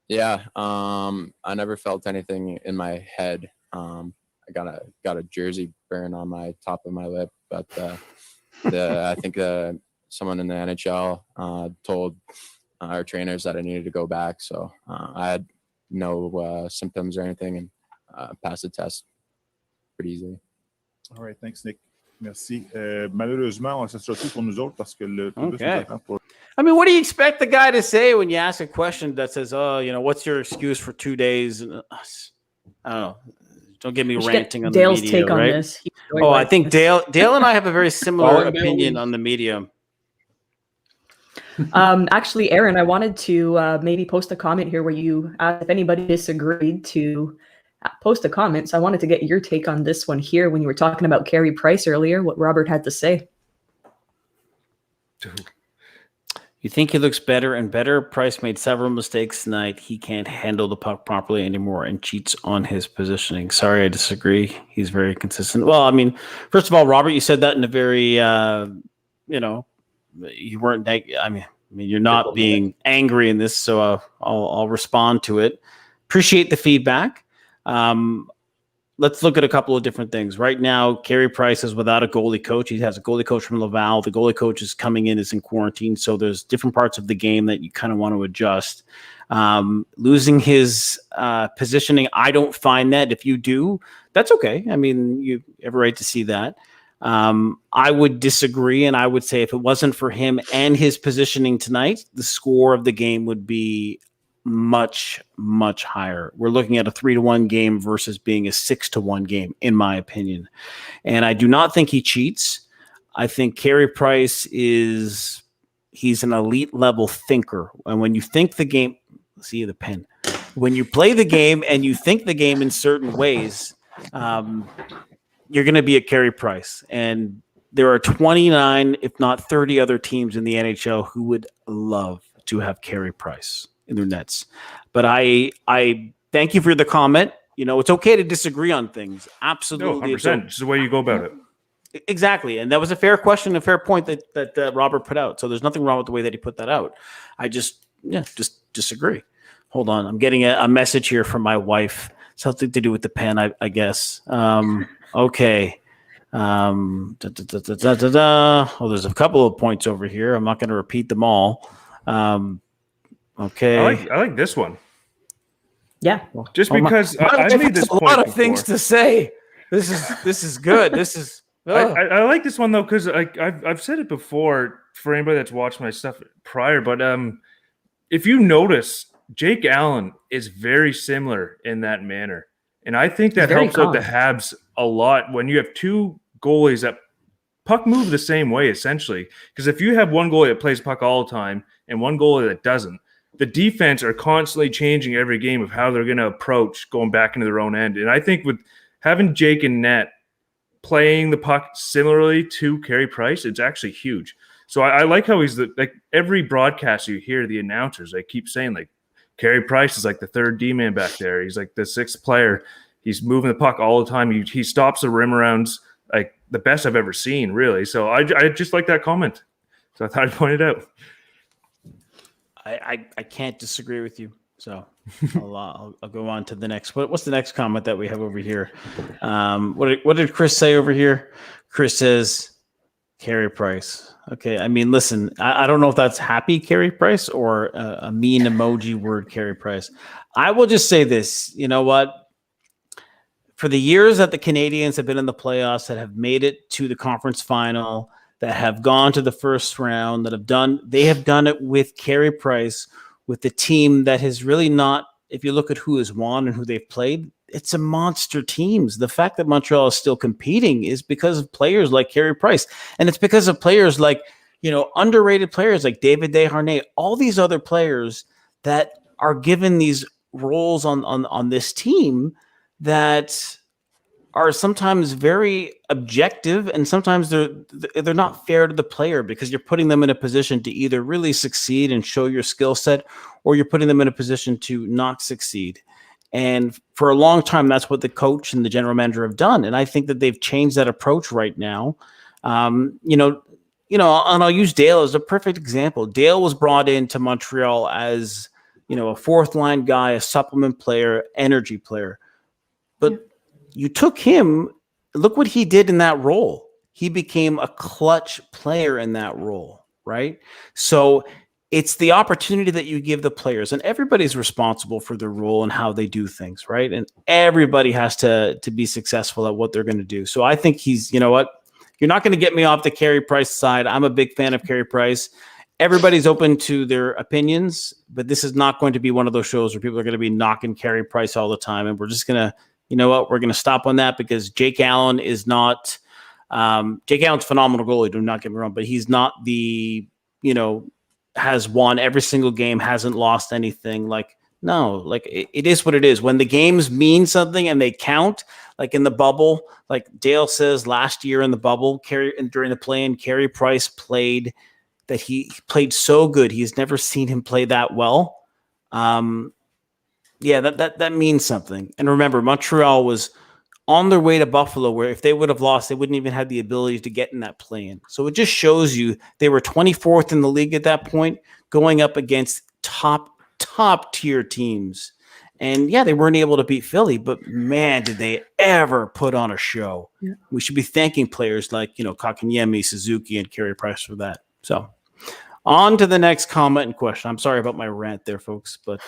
Yeah, I never felt anything in my head. I got a jersey burn on my top of my lip, but I think someone in the NHL told our trainers that I needed to go back, so I had no symptoms or anything, and passed the test pretty easily. All right, thanks, Nick. Merci. Malheureusement, ça sera tout pour nous autres parce que le okay. I mean, what do you expect the guy to say when you ask a question that says, "Oh, what's your excuse for 2 days?" And, I don't know. Don't get me We should ranting get on Dale's the media, take on right? this. He Oh, I likes think this. Dale and I have a very similar Calling opinion Bill. on the media. Actually, Aaron, I wanted to maybe post a comment here where you asked if anybody disagreed to post a comment. So I wanted to get your take on this one here when you were talking about Carey Price earlier, what Robert had to say. You think he looks better and better? Price made several mistakes tonight. He can't handle the puck properly anymore and cheats on his positioning. Sorry, I disagree. He's very consistent. Well, I mean, first of all, Robert, you said that in a very, you weren't. I mean, you're not being angry in this, so I'll respond to it. Appreciate the feedback. Let's look at a couple of different things. Right now, Carey Price is without a goalie coach. He has a goalie coach from Laval. The goalie coach is coming in, is in quarantine. So there's different parts of the game that you kind of want to adjust. Losing his positioning, I don't find that. If you do, that's okay. I mean, you have a right to see that. I would disagree, and I would say if it wasn't for him and his positioning tonight, the score of the game would be much, much higher. We're looking at a 3-1 game versus being a 6-1 game, in my opinion. And I do not think he cheats. I think Carey Price he's an elite level thinker. And when you think the game, see the pen, when you play the game and you think the game in certain ways, you're going to be a Carey Price. And there are 29, if not 30 other teams in the NHL who would love to have Carey Price in their nets. But I thank you for the comment. You know, it's okay to disagree on things. Absolutely. No, 100%. It's the way you go about it. Exactly. And that was a fair question, a fair point that Robert put out. So there's nothing wrong with the way that he put that out. I just disagree. Hold on. I'm getting a message here from my wife. Something to do with the pen, I guess. Okay. Oh, there's a couple of points over here. I'm not going to repeat them all. Okay. I like this one. Yeah. Just because I made this a lot of things to say. This is good. This is. I like this one though because I've said it before for anybody that's watched my stuff prior, but if you notice, Jake Allen is very similar in that manner, and I think that helps out the Habs a lot when you have two goalies that puck move the same way essentially. Because if you have one goalie that plays puck all the time and one goalie that doesn't, the defense are constantly changing every game of how they're going to approach going back into their own end. And I think with having Jake and net playing the puck similarly to Carey Price, it's actually huge. So I like how he's like every broadcast you hear the announcers, they keep saying like Carey Price is like the third D-man back there. He's like the sixth player. He's moving the puck all the time. He stops the rim arounds like the best I've ever seen, really. So I just like that comment. So I thought I'd point it out. I can't disagree with you. So I'll go on to the next. What's the next comment that we have over here? What did Chris say over here? Chris says Carey Price. Okay. I mean, listen, I don't know if that's happy Carey Price or a mean emoji word Carey Price. I will just say this. You know what? For the years that the Canadians have been in the playoffs, that have made it to the conference final, that have gone to the first round, they have done it with Carey Price, with the team that has really not, if you look at who has won and who they've played, it's a monster teams. The fact that Montreal is still competing is because of players like Carey Price. And it's because of players like, underrated players like David Desharnais, all these other players that are given these roles on this team that are sometimes very objective, and sometimes they're not fair to the player because you're putting them in a position to either really succeed and show your skill set, or you're putting them in a position to not succeed. And for a long time, that's what the coach and the general manager have done. And I think that they've changed that approach right now. And I'll use Dale as a perfect example. Dale was brought into Montreal as, a fourth line guy, a supplement player, energy player. But you took him, look what he did in that role. He became a clutch player in that role, right? So it's the opportunity that you give the players, and everybody's responsible for their role and how they do things, right? And everybody has to be successful at what they're going to do. So I think you know what? You're not going to get me off the Carey Price side. I'm a big fan of Carey Price. Everybody's open to their opinions, but this is not going to be one of those shows where people are going to be knocking Carey Price all the time. And we're just going to, you know what, we're going to stop on that because Jake Allen is not Jake Allen's a phenomenal goalie, do not get me wrong, but he's not the, has won every single game, hasn't lost anything. Like, no, like it is what it is. When the games mean something and they count, like in the bubble, like Dale says last year in the bubble, during the play-in, Carey Price played so good. He's never seen him play that well. That means something. And remember, Montreal was on their way to Buffalo, where if they would have lost, they wouldn't even have the ability to get in that play-in. So it just shows you they were 24th in the league at that point, going up against top tier teams. And yeah, they weren't able to beat Philly, but man, did they ever put on a show. Yeah. We should be thanking players like, Kotkaniemi, Suzuki, and Carey Price for that. So on to the next comment and question. I'm sorry about my rant there, folks, but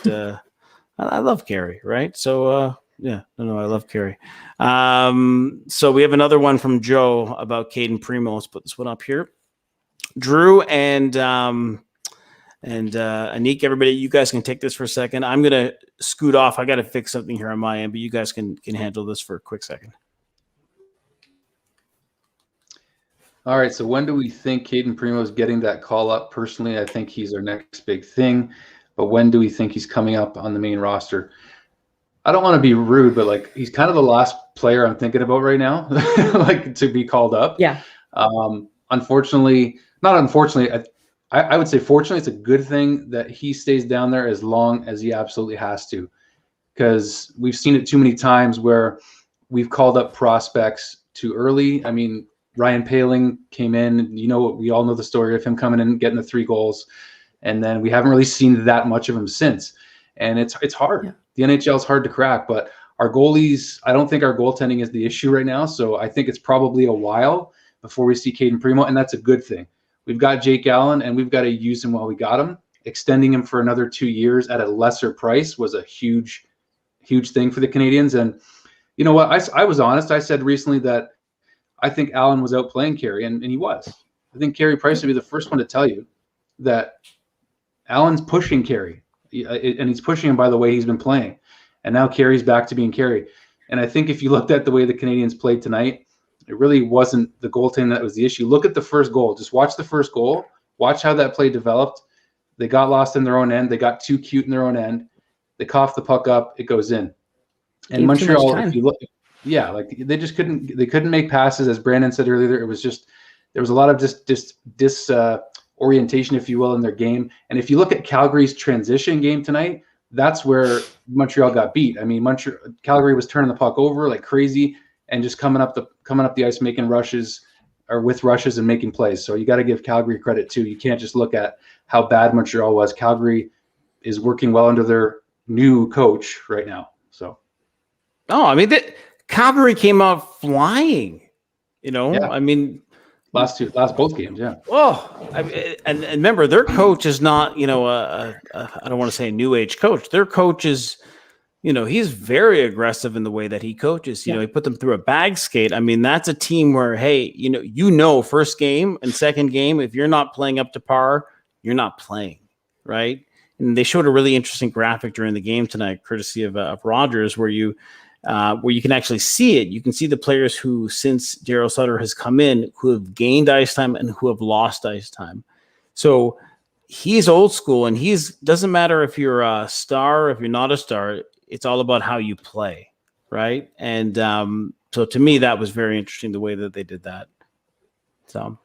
I love Carey, right? So I love Carey. So we have another one from Joe about Caden Primo. Let's put this one up here. Drew and Anik, everybody, you guys can take this for a second. I'm gonna scoot off. I got to fix something here on my end, but you guys can handle this for a quick second. All right. So when do we think Caden Primo is getting that call up? Personally, I think he's our next big thing. But when do we think he's coming up on the main roster? I don't want to be rude, but like he's kind of the last player I'm thinking about right now, like to be called up. Yeah. Unfortunately, not unfortunately, I would say fortunately, it's a good thing that he stays down there as long as he absolutely has to, because we've seen it too many times where we've called up prospects too early. I mean, Ryan Poehling came in, we all know the story of him coming in and getting the 3 goals. And then we haven't really seen that much of him since. And it's hard. Yeah. The NHL is hard to crack, but our goalies, I don't think our goaltending is the issue right now. So I think it's probably a while before we see Caden Primo, and that's a good thing. We've got Jake Allen, and we've got to use him while we got him. Extending him for another 2 years at a lesser price was a huge, huge thing for the Canadians. And you know what? I was honest. I said recently that I think Allen was outplaying Carey, and he was. I think Carey Price would be the first one to tell you that Allen's pushing Carey, and he's pushing him by the way he's been playing. And now Carey's back to being Carey. And I think if you looked at the way the Canadians played tonight, it really wasn't the goaltending that was the issue. Look at the first goal. Just watch the first goal. Watch how that play developed. They got lost in their own end. They got too cute in their own end. They coughed the puck up. It goes in. And Montreal, if you look, they just couldn't make passes. As Brandon said earlier, there was a lot of orientation, if you will, in their game. And if you look at Calgary's transition game tonight, that's where Montreal got beat. I mean, Calgary was turning the puck over like crazy and just coming up the ice, making rushes and making plays. So you got to give Calgary credit too. You can't just look at how bad Montreal was. Calgary is working well under their new coach right now. So, Calgary came out flying. Yeah. I mean, last both games, yeah. Oh, and remember, their coach is not, I don't want to say a new age coach. Their coach is, he's very aggressive in the way that he coaches. He put them through a bag skate. I mean, that's a team where, hey, first game and second game, if you're not playing up to par, you're not playing, right? And they showed a really interesting graphic during the game tonight, courtesy of Rogers, where you can actually see it. You can see the players who, since Daryl Sutter has come in, who have gained ice time and who have lost ice time. So he's old school, and doesn't matter if you're a star, if you're not a star, it's all about how you play, right? And so to me, that was very interesting, the way that they did that. So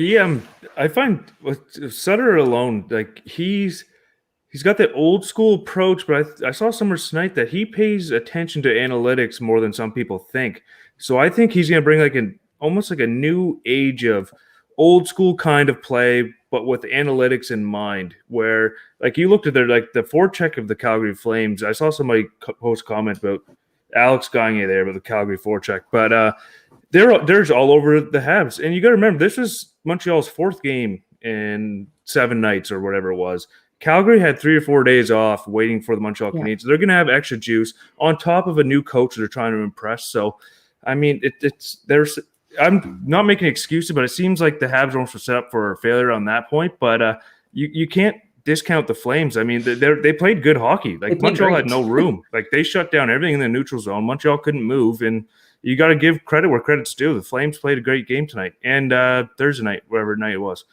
I find with Sutter alone, like he's got the old school approach, but I saw somewhere tonight that he pays attention to analytics more than some people think. So I think he's going to bring almost like a new age of old school kind of play, but with analytics in mind, where like you looked at the forecheck of the Calgary Flames. I saw somebody post comment about Alex Gagne there about the Calgary forecheck, but they're all over the Habs. And you got to remember, this was Montreal's 4th game in 7 nights or whatever it was. Calgary had 3 or 4 days off waiting for the Montreal Canadiens. They're going to have extra juice on top of a new coach that they're trying to impress. So, I mean, I'm not making excuses, but it seems like the Habs are set up for failure on that point. But you can't discount the Flames. I mean, they played good hockey. Like Montreal had no room. Like they shut down everything in the neutral zone. Montreal couldn't move, and you got to give credit where credit's due. The Flames played a great game tonight and Thursday night, whatever night it was.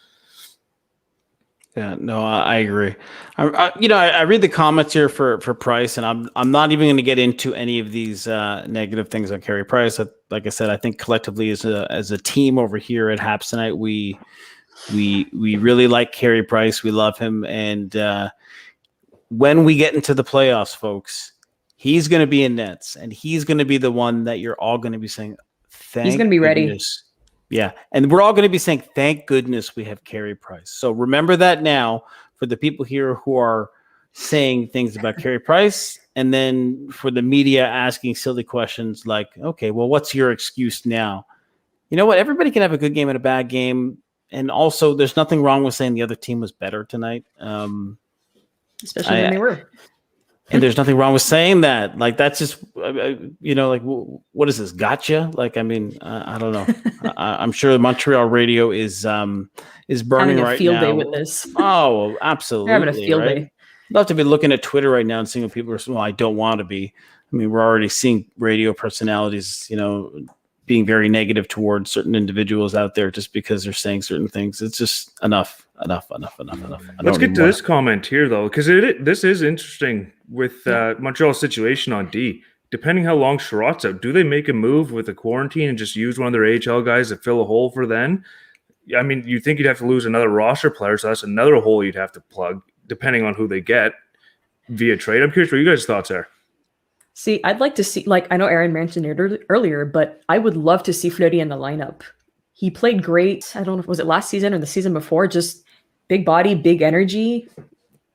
Yeah, no, I agree. I read the comments here for Price, and I'm not even going to get into any of these negative things on Carey Price. Like I said, I think collectively as a team over here at Habs Tonight, we really like Carey Price. We love him, and when we get into the playoffs, folks, he's going to be in nets, and he's going to be the one that you're all going to be saying, "Thank he's going to be ready." goodness. Yeah, and we're all going to be saying, thank goodness we have Carey Price. So remember that now for the people here who are saying things about Carey Price, and then for the media asking silly questions like, okay, well, what's your excuse now? You know what? Everybody can have a good game and a bad game. And also, there's nothing wrong with saying the other team was better tonight. Especially when they were. And there's nothing wrong with saying that. Like, that's just, like, what is this? Gotcha? Like, I mean, I don't know. I'm sure the Montreal radio is burning having a right field now. day with this. Oh, absolutely. They're having a field day. I'd love to be looking at Twitter right now and seeing what people are saying. Well, I don't want to be. I mean, we're already seeing radio personalities, being very negative towards certain individuals out there just because they're saying certain things. It's just enough. Let's get to this comment here, though, because this is interesting with Montreal's situation on D. Depending how long Sherratt's out, do they make a move with the quarantine and just use one of their AHL guys to fill a hole for then? I mean, you think you'd have to lose another roster player, so that's another hole you'd have to plug, depending on who they get via trade. I'm curious what you guys' thoughts are. See, I'd like to see, like, I know Aaron mentioned it earlier, but I would love to see Fleury in the lineup. He played great. I don't know if was it last season or the season before, just big body, big energy.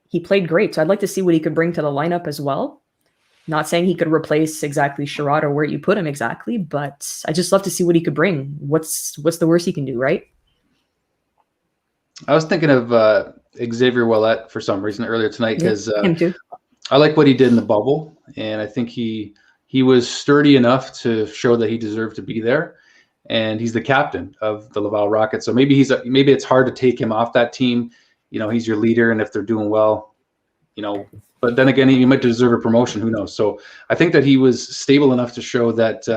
He played great. So I'd like to see what he could bring to the lineup as well. Not saying he could replace exactly Sherratt or where you put him exactly, but I just love to see what he could bring. What's the worst he can do, right? I was thinking of Xavier Ouellet for some reason earlier tonight because him too. I like what he did in the bubble, and I think he was sturdy enough to show that he deserved to be there. And he's the captain of the Laval Rockets, so maybe maybe it's hard to take him off that team. He's your leader, and if they're doing well, But then again, he might deserve a promotion. Who knows? So I think that he was stable enough to show that.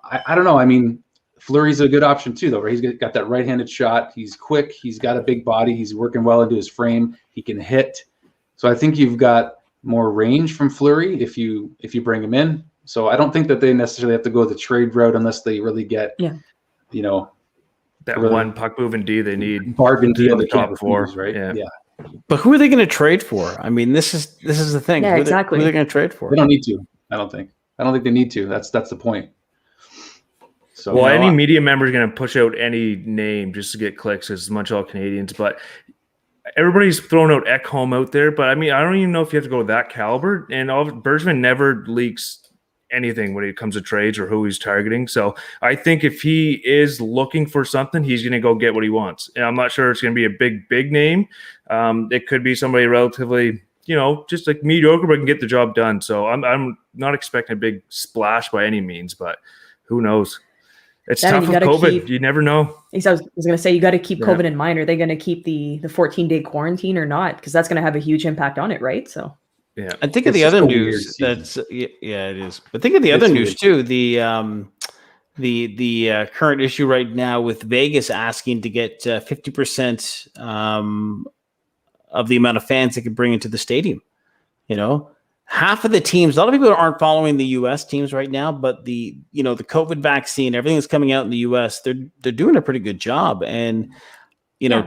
I don't know. I mean, Fleury's a good option too, though. Right? He's got that right-handed shot. He's quick. He's got a big body. He's working well into his frame. He can hit. So I think you've got more range from Fleury if you bring him in. So I don't think that they necessarily have to go the trade route unless they really get, that really one puck moving D they need. Bargain deal in the they can't top four, refuse, right? Yeah. But who are they going to trade for? I mean, this is the thing. Yeah, exactly. Who are they going to trade for? They don't need to. I don't think they need to. That's the point. So well, any media member is going to push out any name just to get clicks as Montreal Canadiens, but everybody's throwing out Ekholm out there. But I mean, I don't even know if you have to go that caliber. And Bergevin never leaks anything when it comes to trades or who he's targeting. So I think if he is looking for something, he's going to go get what he wants. And I'm not sure it's going to be a big name. It could be somebody relatively, just like mediocre, but can get the job done. So I'm not expecting a big splash by any means, but who knows? It's tough with COVID. You never know. I was going to say, you got to keep COVID in mind. Are they going to keep the 14-day quarantine or not? Because that's going to have a huge impact on it, right? So. Yeah, and think of the other news. It is. But think of the other news too. The current issue right now with Vegas asking to get 50% of the amount of fans they can bring into the stadium. Half of the teams. A lot of people aren't following the U.S. teams right now, but the COVID vaccine, everything that's coming out in the U.S. They're doing a pretty good job. And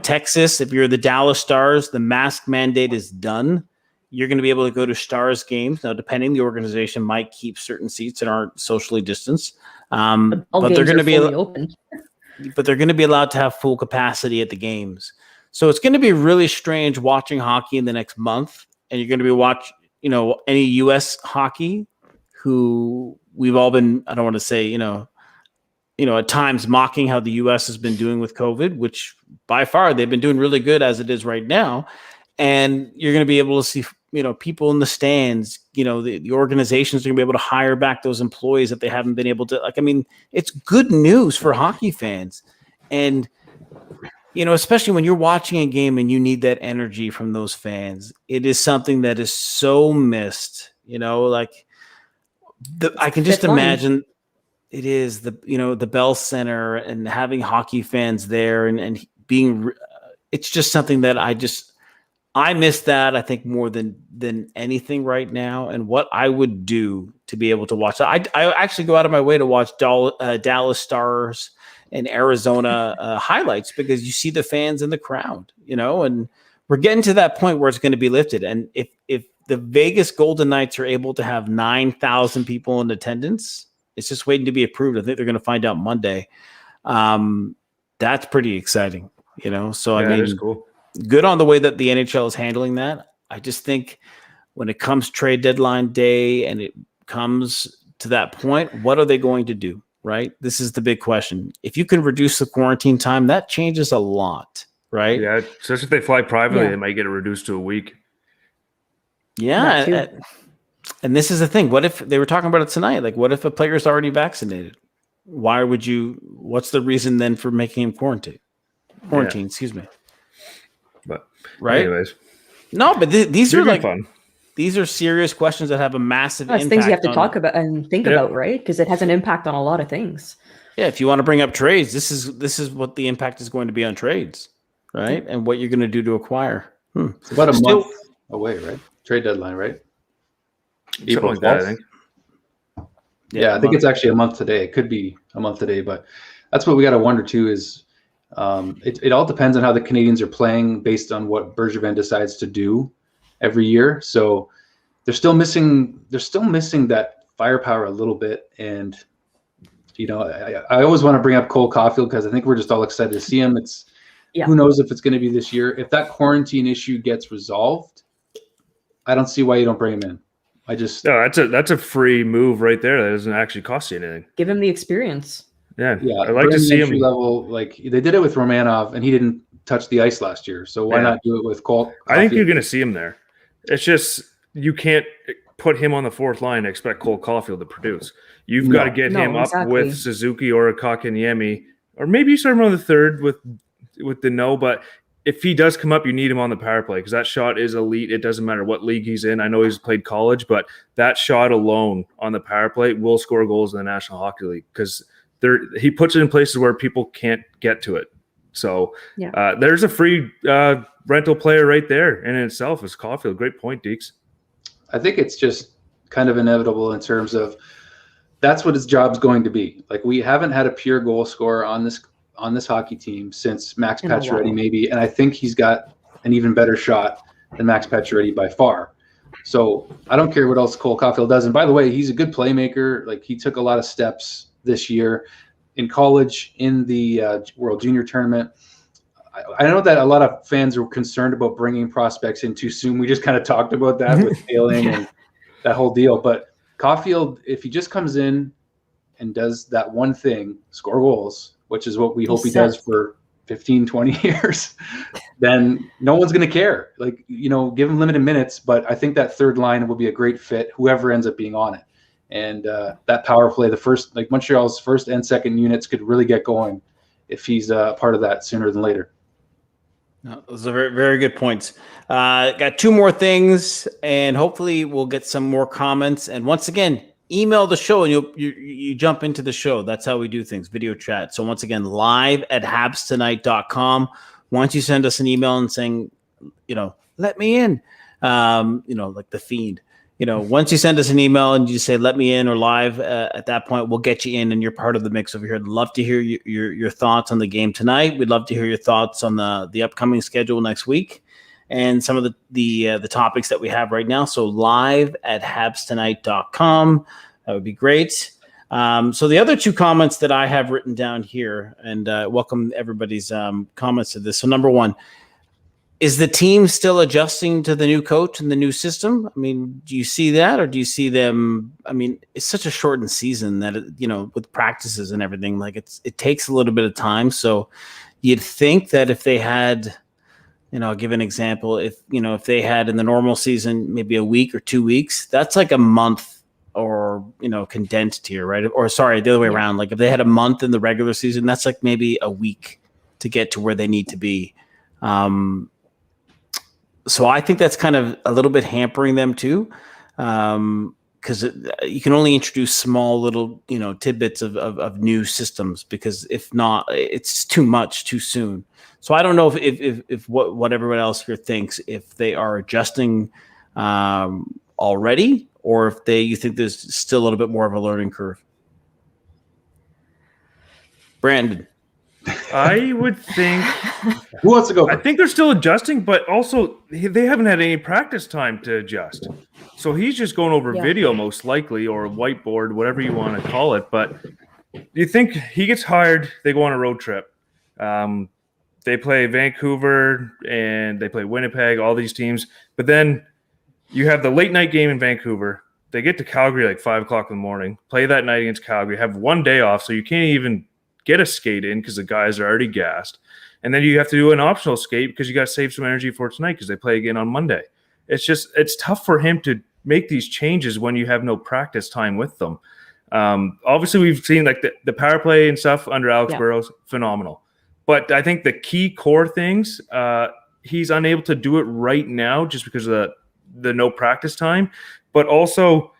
Texas, if you're the Dallas Stars, the mask mandate is done. You're going to be able to go to Stars games. Now, depending, the organization might keep certain seats that aren't socially distanced. But they're going to be open. But they're going to be allowed to have full capacity at the games. So it's going to be really strange watching hockey in the next month. And you're going to be watching, any U.S. hockey who we've all been, I don't want to say, at times mocking how the U.S. has been doing with COVID, which by far they've been doing really good as it is right now. And you're going to be able to see, people in the stands, the organizations are going to be able to hire back those employees that they haven't been able to. It's good news for hockey fans. And especially when you're watching a game and you need that energy from those fans, it is something that is so missed. Like I can just imagine it is the Bell Center and having hockey fans there and being. It's just something that I miss that, I think, more than anything right now, and what I would do to be able to watch that. I actually go out of my way to watch Dallas Stars and Arizona highlights because you see the fans in the crowd, and we're getting to that point where it's going to be lifted. And if the Vegas Golden Knights are able to have 9,000 people in attendance, it's just waiting to be approved. I think they're going to find out Monday. That's pretty exciting, So I mean, that is cool. Good on the way that the NHL is handling that. I just think when it comes trade deadline day and it comes to that point, what are they going to do? Right? This is the big question. If you can reduce the quarantine time, that changes a lot, right? Yeah, especially if they fly privately, they might get it reduced to a week. Yeah. And this is the thing. What if they were talking about it tonight? Like, what if a player's already vaccinated? What's the reason then for making him quarantine, excuse me. But right. Anyways. No, but these are like fun. These are serious questions that have a massive impact. Things you have to talk about and think about, right? Because it has an impact on a lot of things. Yeah, if you want to bring up trades, this is what the impact is going to be on trades, right? And what you're going to do to acquire. It's about a month away, right? Trade deadline, right? April like that, I think. Yeah, I think it's actually a month today. It could be a month today, but that's what we got to wonder too. Is it all depends on how the Canadians are playing based on what Bergevin decides to do every year. So they're still missing that firepower a little bit. And, I always want to bring up Cole Caufield because I think we're just all excited to see him. Who knows if it's going to be this year. If that quarantine issue gets resolved, I don't see why you don't bring him in. That's a free move right there. That doesn't actually cost you anything. Give him the experience. Yeah. I like to see him level. Like they did it with Romanov and he didn't touch the ice last year. So why not do it with Cole? I think you're going to see him there. It's just you can't put him on the fourth line and expect Cole Caufield to produce. You've got to get him up with Suzuki or a Kotkaniemi, or maybe you start him on the third with Danault. But if he does come up, you need him on the power play because that shot is elite. It doesn't matter what league he's in. I know he's played college, but that shot alone on the power play will score goals in the National Hockey League because he puts it in places where people can't get to it. So there's a free rental player right there in itself is Caufield. Great point, Deeks. I think it's just kind of inevitable in terms of that's what his job's going to be. Like we haven't had a pure goal scorer on this hockey team since Max Pacioretty maybe, and I think he's got an even better shot than Max Pacioretty by far. So I don't care what else Cole Caufield does. And by the way, he's a good playmaker. Like he took a lot of steps this year in college in the World Junior Tournament. I know that a lot of fans were concerned about bringing prospects in too soon. We just kind of talked about that with failing and that whole deal. But Caufield, if he just comes in and does that one thing, score goals, which is what we hope he does for 15, 20 years, then no one's going to care. Like, give him limited minutes. But I think that third line will be a great fit, whoever ends up being on it. And that power play, Montreal's first and second units could really get going if he's part of that sooner than later. No, those are very, very good points. Got two more things, and hopefully we'll get some more comments. And once again, email the show, and you jump into the show. That's how we do things, video chat. So once again, live@habstonight.com. Once you send us an email and saying, let me in, like the Fiend. Once you send us an email and you say, let me in or live, at that point, we'll get you in and you're part of the mix over here. I'd love to hear your thoughts on the game tonight. We'd love to hear your thoughts on the upcoming schedule next week and some of the topics that we have right now. So live@habstonight.com. That would be great. So the other two comments that I have written down here, and welcome everybody's comments to this. So number one, is the team still adjusting to the new coach and the new system? I mean, do you see that, or do you see them? I mean, it's such a shortened season that with practices and everything, like it takes a little bit of time. So you'd think that if they had, I'll give an example. If they had in the normal season maybe a week or 2 weeks, that's like a month, or condensed here, right? Or sorry, the other way around. Like if they had a month in the regular season, that's like maybe a week to get to where they need to be. So I think that's kind of a little bit hampering them too, because you can only introduce small little, tidbits of new systems, because if not, it's too much too soon. So I don't know if what everyone else here thinks, if they are adjusting already, or if you think there's still a little bit more of a learning curve. Brandon. I would think. Who wants to go? I think they're still adjusting, but also they haven't had any practice time to adjust. So he's just going over video most likely, or whiteboard, whatever you want to call it. But you think he gets hired, they go on a road trip. They play Vancouver and they play Winnipeg, all these teams. But then you have the late night game in Vancouver. They get to Calgary like 5 o'clock in the morning, play that night against Calgary, have one day off, so you can't even get a skate in because the guys are already gassed. And then you have to do an optional skate because you got to save some energy for tonight because they play again on Monday. It's tough for him to make these changes when you have no practice time with them. Obviously, we've seen like the power play and stuff under Alex Burrows, phenomenal. But I think the key core things, he's unable to do it right now just because of the no practice time. But also,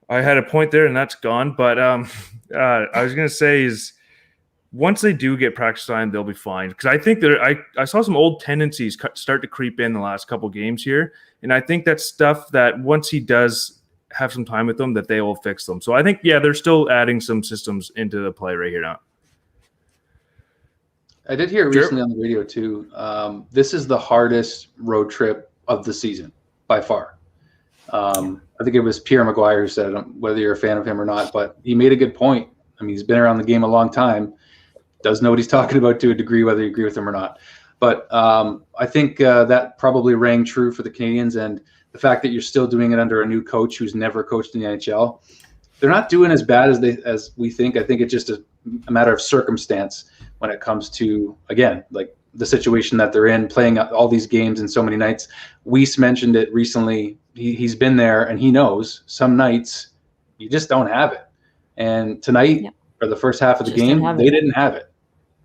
I had a point there and that's gone. But I was going to say is, once they do get practice time, they'll be fine. Because I think I saw some old tendencies start to creep in the last couple games here. And I think that's stuff that once he does have some time with them, that they will fix them. So I think, they're still adding some systems into the play right here now. I did hear recently on the radio too. This is the hardest road trip of the season by far. I think it was Pierre McGuire who said it, whether you're a fan of him or not, but he made a good point. I mean, he's been around the game a long time. Does know what he's talking about to a degree, whether you agree with him or not. But I think that probably rang true for the Canadians, and the fact that you're still doing it under a new coach who's never coached in the NHL. They're not doing as bad as we think. I think it's just a matter of circumstance when it comes to, again, like the situation that they're in, playing all these games in so many nights. Weiss mentioned it recently. He's been there, and he knows some nights you just don't have it. And tonight, for the first half of the game, they didn't have it.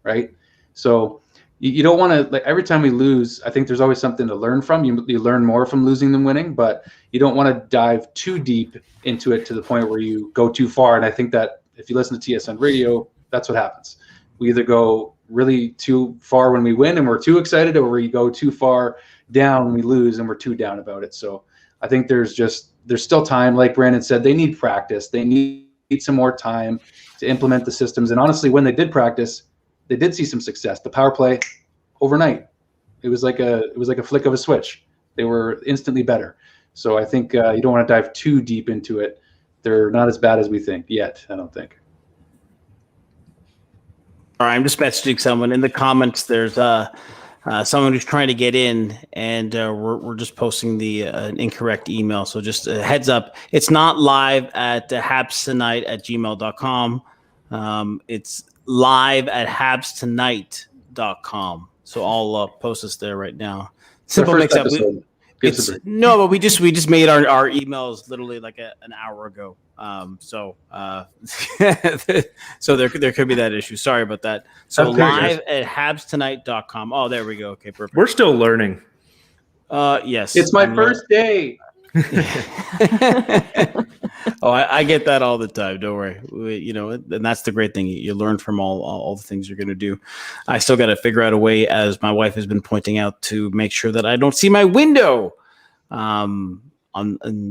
Right. So you don't want to, like, every time we lose, I think there's always something to learn from. You learn more from losing than winning, but you don't want to dive too deep into it to the point where you go too far. And I think that if you listen to TSN radio, that's what happens. We either go really too far when we win and we're too excited, or we go too far down when we lose and we're too down about it. So I think there's still time. Like Brandon said, they need practice. They need some more time to implement the systems. And honestly, when they did practice, they did see some success. The power play overnight, it was like a flick of a switch. They were instantly better. So I think you don't want to dive too deep into it. They're not as bad as we think yet, I don't think. All right, I'm just messaging someone in the comments. There's someone who's trying to get in, and we're just posting an incorrect email. So just a heads up, it's not live at habstonight@gmail.com. It's live at habstonight.com. So I'll post this there right now. Simple mix up. No, but we just made our emails literally like an hour ago. So there could be that issue. Sorry about that. So live at habstonight.com. Oh, there we go. Okay, perfect. We're still learning. Yes. It's my first day. Oh, I get that all the time. Don't worry. And that's the great thing. You learn from all the things you're going to do. I still got to figure out a way, as my wife has been pointing out, to make sure that I don't see my window in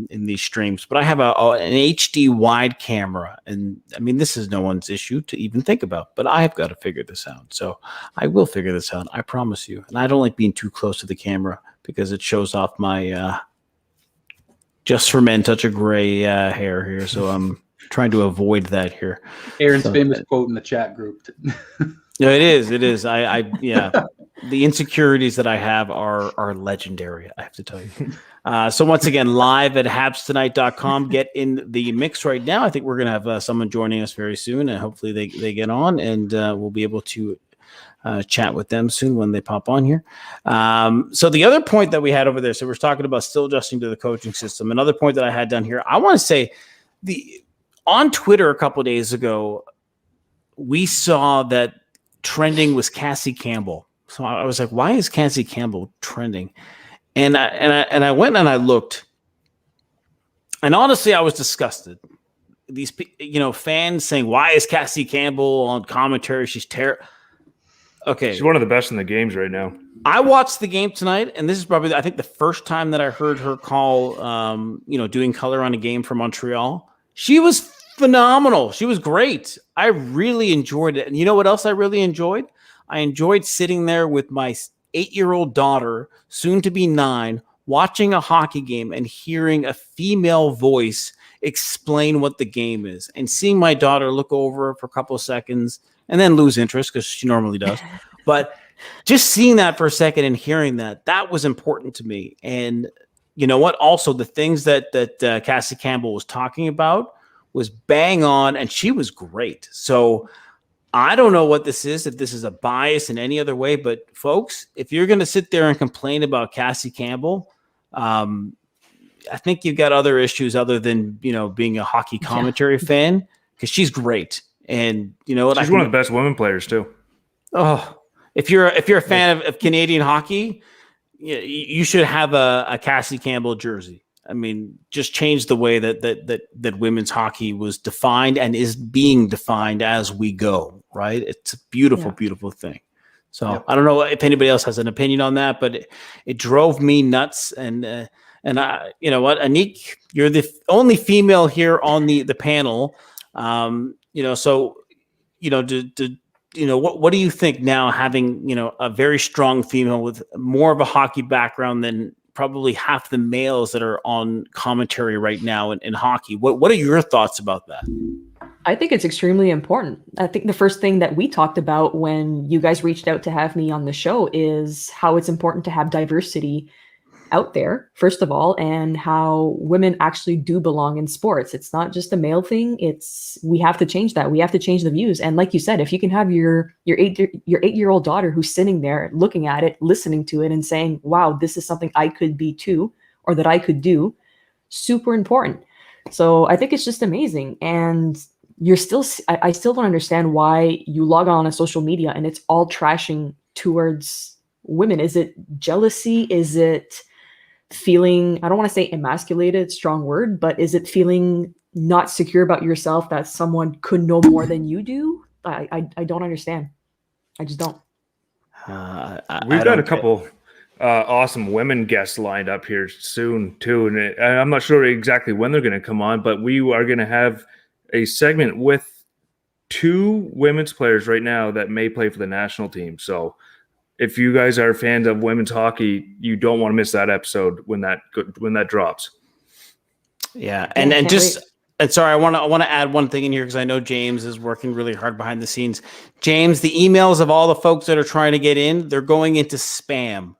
these streams. But I have an HD wide camera, and I mean, this is no one's issue to even think about. But I have got to figure this out. So I will figure this out. I promise you. And I don't like being too close to the camera because it shows off my just for men touch of gray hair here. So I'm trying to avoid that here. Aaron's famous quote in the chat group. No, it is. The insecurities that I have are legendary, I have to tell you. So once again, live at habstonight.com. Get in the mix right now. I think we're going to have someone joining us very soon, and hopefully they get on, and we'll be able to chat with them soon when they pop on here. So the other point that we had over there, so we're talking about still adjusting to the coaching system. Another point that I had down here, I want to say on Twitter a couple of days ago, we saw that trending was Cassie Campbell. So I was like, why is Cassie Campbell trending? And I went and I looked, and honestly, I was disgusted. These fans saying, why is Cassie Campbell on commentary? She's terrible. Okay. She's one of the best in the games right now. I watched the game tonight, and this is probably, I think, the first time that I heard her call, doing color on a game for Montreal. She was phenomenal. She was great. I really enjoyed it. And you know what else I really enjoyed? I enjoyed sitting there with my 8-year-old daughter, soon to be 9, watching a hockey game and hearing a female voice explain what the game is, and seeing my daughter look over for a couple of seconds and then lose interest because she normally does. But just seeing that for a second and hearing that was important to me. And you know what? Also, the things that Cassie Campbell was talking about was bang on, and she was great. So I don't know what this is, if this is a bias in any other way, but folks, if you're going to sit there and complain about Cassie Campbell, I think you've got other issues other than, being a hockey commentary fan, because she's great. And you know what? She's one of the best women players too. Oh, if you're a fan of Canadian hockey, you should have a Cassie Campbell jersey. I mean, just change the way that women's hockey was defined and is being defined as we go, right? It's a beautiful, beautiful thing. So I don't know if anybody else has an opinion on that, but it drove me nuts. And I, you know what, Anik, you're the only female here on the panel. What do you think now, having, a very strong female with more of a hockey background than probably half the males that are on commentary right now in hockey? What are your thoughts about that? I think it's extremely important. I think the first thing that we talked about when you guys reached out to have me on the show is how it's important to have diversity out there, first of all, and how women actually do belong in sports. It's not just a male thing. We have to change that. We have to change the views. And like you said, if you can have your 8-year-old daughter who's sitting there looking at it, listening to it and saying, wow, this is something I could be too, or that I could do, super important. So I think it's just amazing. And I still don't understand why you log on social media and it's all trashing towards women. Is it jealousy? Is it feeling, I don't want to say emasculated, strong word, but is it feeling not secure about yourself that someone could know more than you do? I don't understand. I just don't. We've got a couple awesome women guests lined up here soon too, and I'm not sure exactly when they're going to come on, but we are going to have a segment with 2 women's players right now that may play for the national team. So if you guys are fans of women's hockey, you don't want to miss that episode when that drops. Yeah, and sorry, I want to add one thing in here because I know James is working really hard behind the scenes. James, the emails of all the folks that are trying to get in, they're going into spam.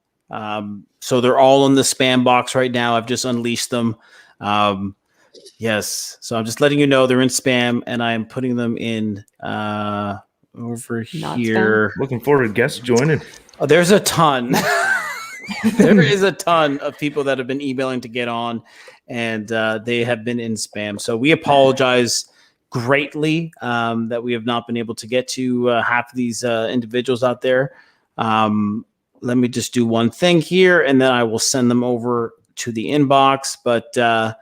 So they're all in the spam box right now. I've just unleashed them. Yes, so I'm just letting you know they're in spam, and I am putting them in over here. Looking forward to guests joining. Oh, there's a ton. There is a ton of people that have been emailing to get on, and they have been in spam. So we apologize greatly that we have not been able to get to half of these individuals out there. Let me just do one thing here, and then I will send them over to the inbox. But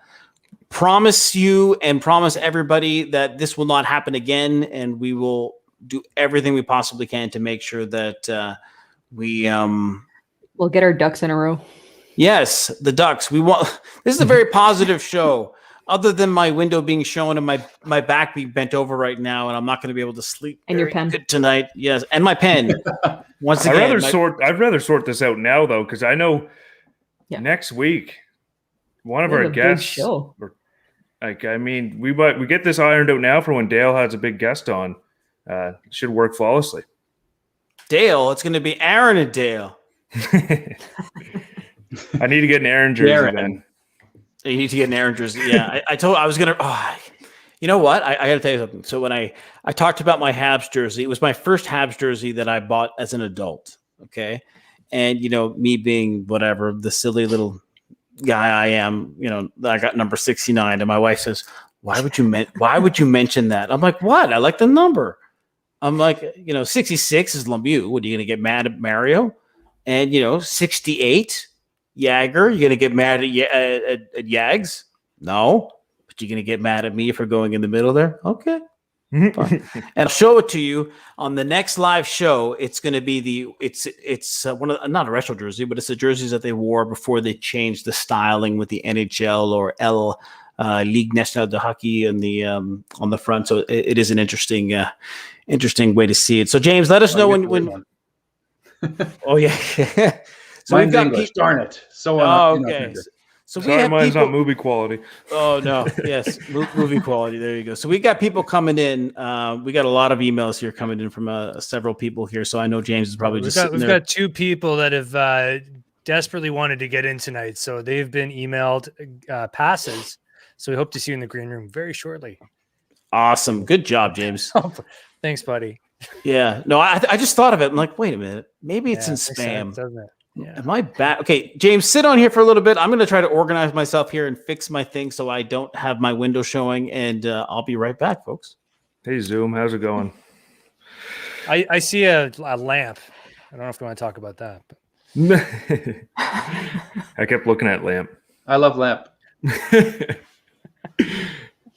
promise you and promise everybody that this will not happen again, and we will do everything we possibly can to make sure that we'll get our ducks in a row. Yes, the ducks. This is a very positive show, other than my window being shown and my back being bent over right now, and I'm not going to be able to sleep. And your pen good tonight. Yes, and my pen. Once again, I'd rather sort this out now though, because I know next week one of our guests. We get this ironed out now for when Dale has a big guest on. Should work flawlessly. Dale, it's going to be Aaron and Dale. I need to get an Aaron jersey then. You need to get an Aaron jersey. Yeah, I was going to. You know what? I got to tell you something. So when I talked about my Habs jersey, it was my first Habs jersey that I bought as an adult. Okay, and me being whatever the silly little guy I am, I got number 69, and my wife says, "Why would you mention that?" I'm like, "What? I like the number." I'm like, 66 is Lemieux. What, are you going to get mad at Mario? And, 68, Jagger, you're going to get mad at Yags? No. But you're going to get mad at me for going in the middle there? Okay. And I'll show it to you on the next live show. It's going to be it's one of not a retro jersey, but it's the jerseys that they wore before they changed the styling with the NHL or Ligue Nationale de Hockey on the front. So it is an interesting way to see it. So James, let us know when. Oh yeah. So mine's English. Darn it. So okay. So we have mine's people, not movie quality. Oh no, yes, movie quality. There you go. So we got people coming in. We got a lot of emails here coming in from several people here. So I know James is probably we've got 2 people that have desperately wanted to get in tonight. So they've been emailed passes. So we hope to see you in the green room very shortly. Awesome, good job, James. Thanks, buddy. Yeah, no, I just thought of it. I'm like, wait a minute, maybe it's in spam, sense, doesn't it? Yeah. Am I bad? Okay, James, sit on here for a little bit. I'm going to try to organize myself here and fix my thing so I don't have my window showing, and I'll be right back, folks. Hey, Zoom, how's it going? I see a lamp. I don't know if we want to talk about that. But. I kept looking at lamp. I love lamp.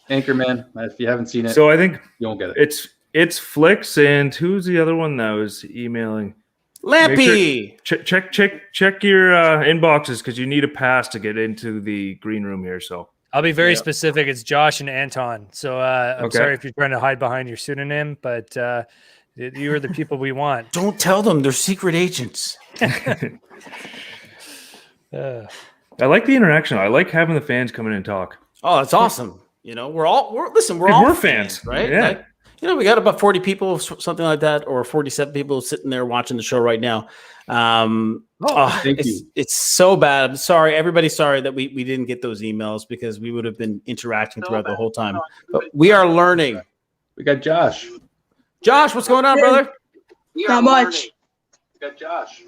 Anchorman, if you haven't seen it, so I think you won't get it. It's Flicks, and who's the other one that was emailing? Lampy. Sure, check your inboxes because you need a pass to get into the green room here. So I'll be very specific. It's Josh and Anton. So I'm sorry if you're trying to hide behind your pseudonym, but you are the people we want. Don't tell them they're secret agents. I like the interaction. I like having the fans come in and talk. Oh, that's awesome. We're all fans, right? Yeah. Like, we got about 40 people, something like that, or 47 people sitting there watching the show right now. Thank you. It's so bad. I'm sorry, everybody's sorry that we didn't get those emails because we would have been interacting throughout the whole time. But we are learning. We got Josh. Josh, what's going on, brother? Not much. We got Josh.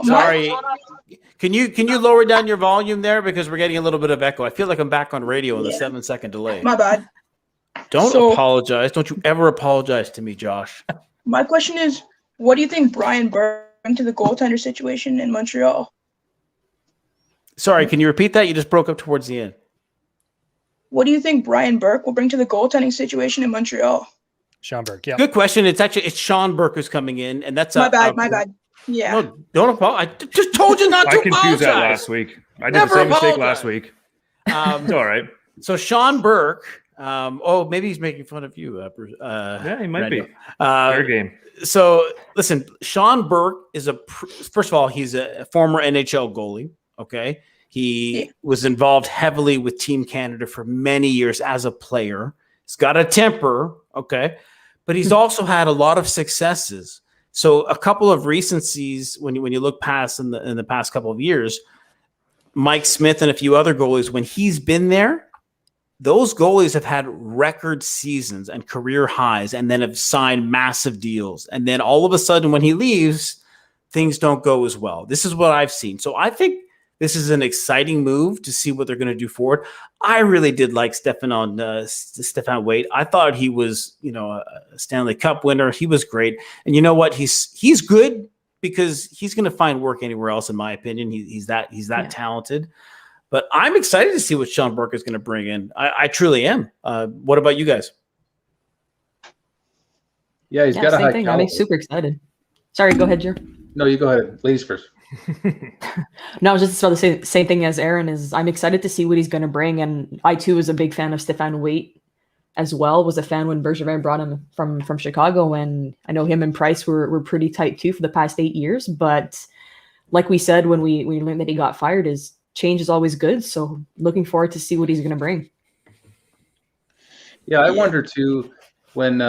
Sorry. Can you lower down your volume there because we're getting a little bit of echo? I feel like I'm back on radio with a 7-second delay. My bad. Don't apologize. Don't you ever apologize to me, Josh. My question is, what do you think Brian Burke bring to the goaltender situation in Montreal? Sorry, can you repeat that? You just broke up towards the end. What do you think Brian Burke will bring to the goaltending situation in Montreal? Sean Burke, yeah. Good question. It's Sean Burke who's coming in, and that's my bad. Yeah. No, don't apologize. I just told you not to apologize. I confused that last week. I did the same mistake last week. It's all right. So Sean Burke. Maybe he's making fun of you. Yeah, he might be. Fair game. So listen, Sean Burke is first of all, he's a former NHL goalie. Okay. He was involved heavily with Team Canada for many years as a player. He's got a temper. Okay. But he's also had a lot of successes. So a couple of recencies when you look past in the past couple of years, Mike Smith and a few other goalies, when he's been there, those goalies have had record seasons and career highs and then have signed massive deals. And then all of a sudden when he leaves, things don't go as well. This is what I've seen. So I think this is an exciting move to see what they're going to do forward. I really did like Stefan Waite. I thought he was, a Stanley Cup winner. He was great. And you know what? He's good because he's going to find work anywhere else, in my opinion. He's that talented. But I'm excited to see what Sean Burke is going to bring in. I truly am. What about you guys? Yeah, he's got a high thing. I'm super excited. Sorry, go ahead, Jer. No, you go ahead. Ladies first. No, I was just about to say the same thing as Aaron. I'm excited to see what he's going to bring. And I, too, was a big fan of Stefan Waite as well. Was a fan when Bergevin brought him from Chicago. And I know him and Price were pretty tight, too, for the past 8 years. But like we said when we learned that he got fired, change is always good. So looking forward to see what he's going to bring. Yeah, I wonder too when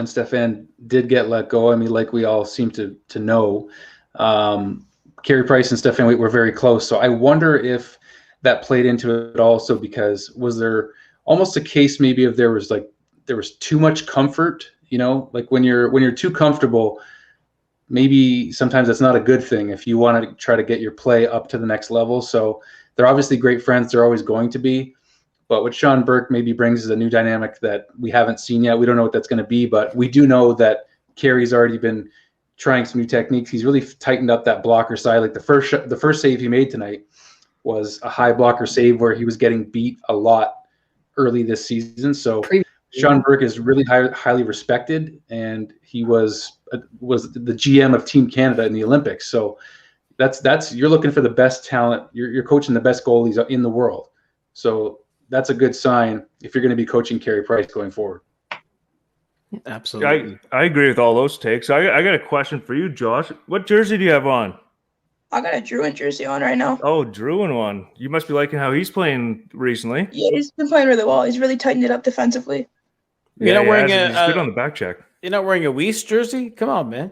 Stefan did get let go. I mean, like we all seem to know, Carey Price and Stefan Waite were very close. So I wonder if that played into it also, because was there almost a case maybe of there was too much comfort, like when you're too comfortable, maybe sometimes that's not a good thing if you want to try to get your play up to the next level. So they're obviously great friends. They're always going to be. But what Sean Burke maybe brings is a new dynamic that we haven't seen yet. We don't know what that's going to be, but we do know that Carey's already been trying some new techniques. He's really tightened up that blocker side. Like the first save he made tonight was a high blocker save where he was getting beat a lot early this season. So Sean Burke is really highly respected, and he was the GM of Team Canada in the Olympics. So that's you're looking for the best talent. You're coaching the best goalies in the world. So that's a good sign if you're going to be coaching Carey Price going forward. Absolutely. I agree with all those takes. I got a question for you, Josh. What jersey do you have on? I got a Druin jersey on right now. Oh, Druin one. You must be liking how he's playing recently. Yeah, he's been playing really well. He's really tightened it up defensively. You're not wearing he's good on the back check. You're not wearing a Weiss jersey? Come on, man.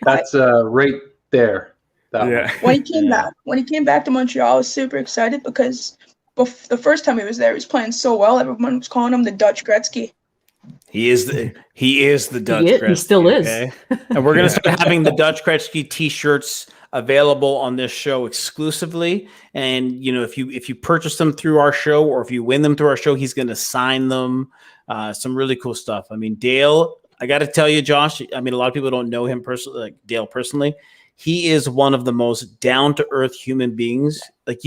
That's right there. When he came back to Montreal, I was super excited because the first time he was there, he was playing so well. Everyone was calling him the Dutch Gretzky. He is the Dutch Gretzky. He still is. Okay? And we're going to start having the Dutch Gretzky T-shirts available on this show exclusively. And if you purchase them through our show, or if you win them through our show, he's going to sign them. Some really cool stuff. I mean, Dale, I got to tell you, Josh. I mean, a lot of people don't know him personally, like Dale personally. He is one of the most down-to-earth human beings. Like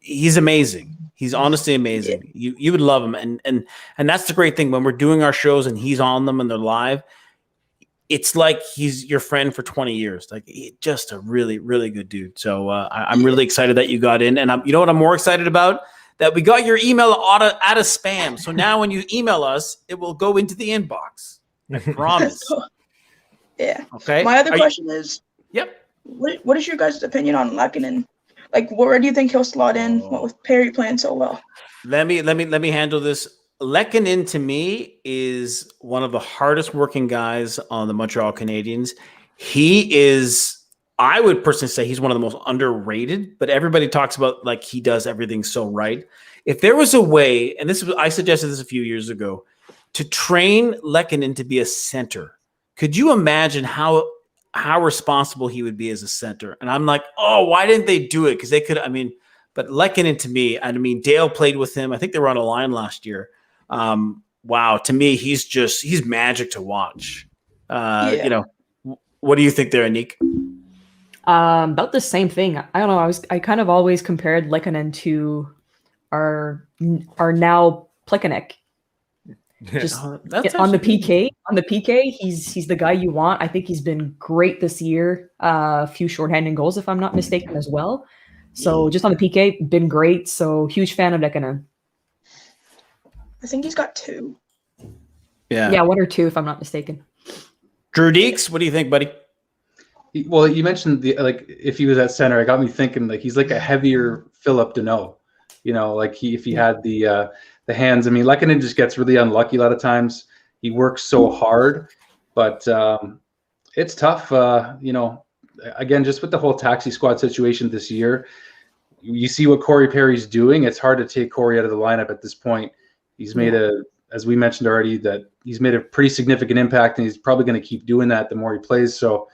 he's amazing. He's honestly amazing. You would love him. And that's the great thing when we're doing our shows and he's on them and they're live. It's like he's your friend for 20 years. Like just a really, really good dude. So I'm really excited that you got in. And you know what I'm more excited about? That we got your email out of spam. So now when you email us, it will go into the inbox. I promise. Yeah. Okay. My other question is, what is your guys' opinion on Lehkonen? Like, where do you think he'll slot in? What with Perry playing so well? Let me handle this. Lehkonen to me is one of the hardest working guys on the Montreal Canadiens. He is, I would personally say he's one of the most underrated, but everybody talks about like he does everything so right. If there was a way, and I suggested this a few years ago, to train Lehkonen to be a center, could you imagine how responsible he would be as a center? And I'm like, oh, why didn't they do it? Because they could, but Lehkonen to me, Dale played with him. I think they were on a line last year. Wow. To me, he's magic to watch. What do you think there, Anik? About the same thing. I don't know. I kind of always compared Lehkonen to our now Plekanec. Just on the PK, he's the guy you want. I think he's been great this year. A few shorthanded goals, if I'm not mistaken, as well. So just on the PK, been great. So huge fan of Lehkonen. I think he's got 2. Yeah, 1 or 2, if I'm not mistaken. Drew Deeks, what do you think, buddy? Well, you mentioned if he was at center, it got me thinking like he's like a heavier Phillip Danault. If he had the hands. Lehkonen just gets really unlucky a lot of times. He works so hard, but it's tough. Again, just with the whole taxi squad situation this year, you see what Corey Perry's doing. It's hard to take Corey out of the lineup at this point. He's made as we mentioned already, that he's made a pretty significant impact, and he's probably going to keep doing that the more he plays. So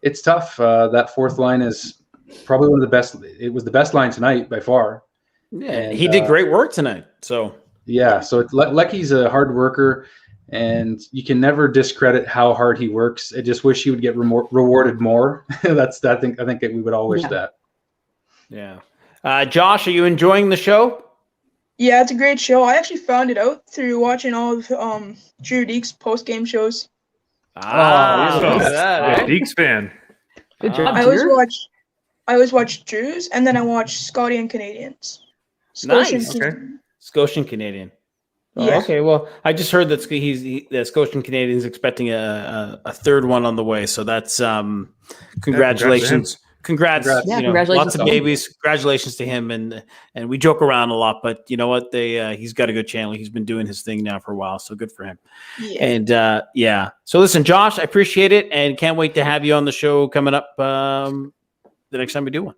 it's tough. That fourth line is probably one of the best. It was the best line tonight by far. Yeah, and he did great work tonight. So Lecky's a hard worker, and you can never discredit how hard he works. I just wish he would get rewarded more. I think we would all wish that. Yeah. Josh, are you enjoying the show? Yeah, it's a great show. I actually found it out through watching all of Drew Deeks post-game shows. Deeks fan. Good job, I always watch Drew's, and then I watch Scotty and Canadians. Scotian Canadian. Oh, Yeah. okay, well, I just heard that the Scotian Canadian is expecting a third one on the way, so that's congratulations. Congrats. Yeah, congratulations. Lots of babies. Congratulations to him, and we joke around a lot, but you know what? He's got a good channel. He's been doing his thing now for a while, so good for him. Yeah. And so listen, Josh, I appreciate it, and can't wait to have you on the show coming up the next time we do one.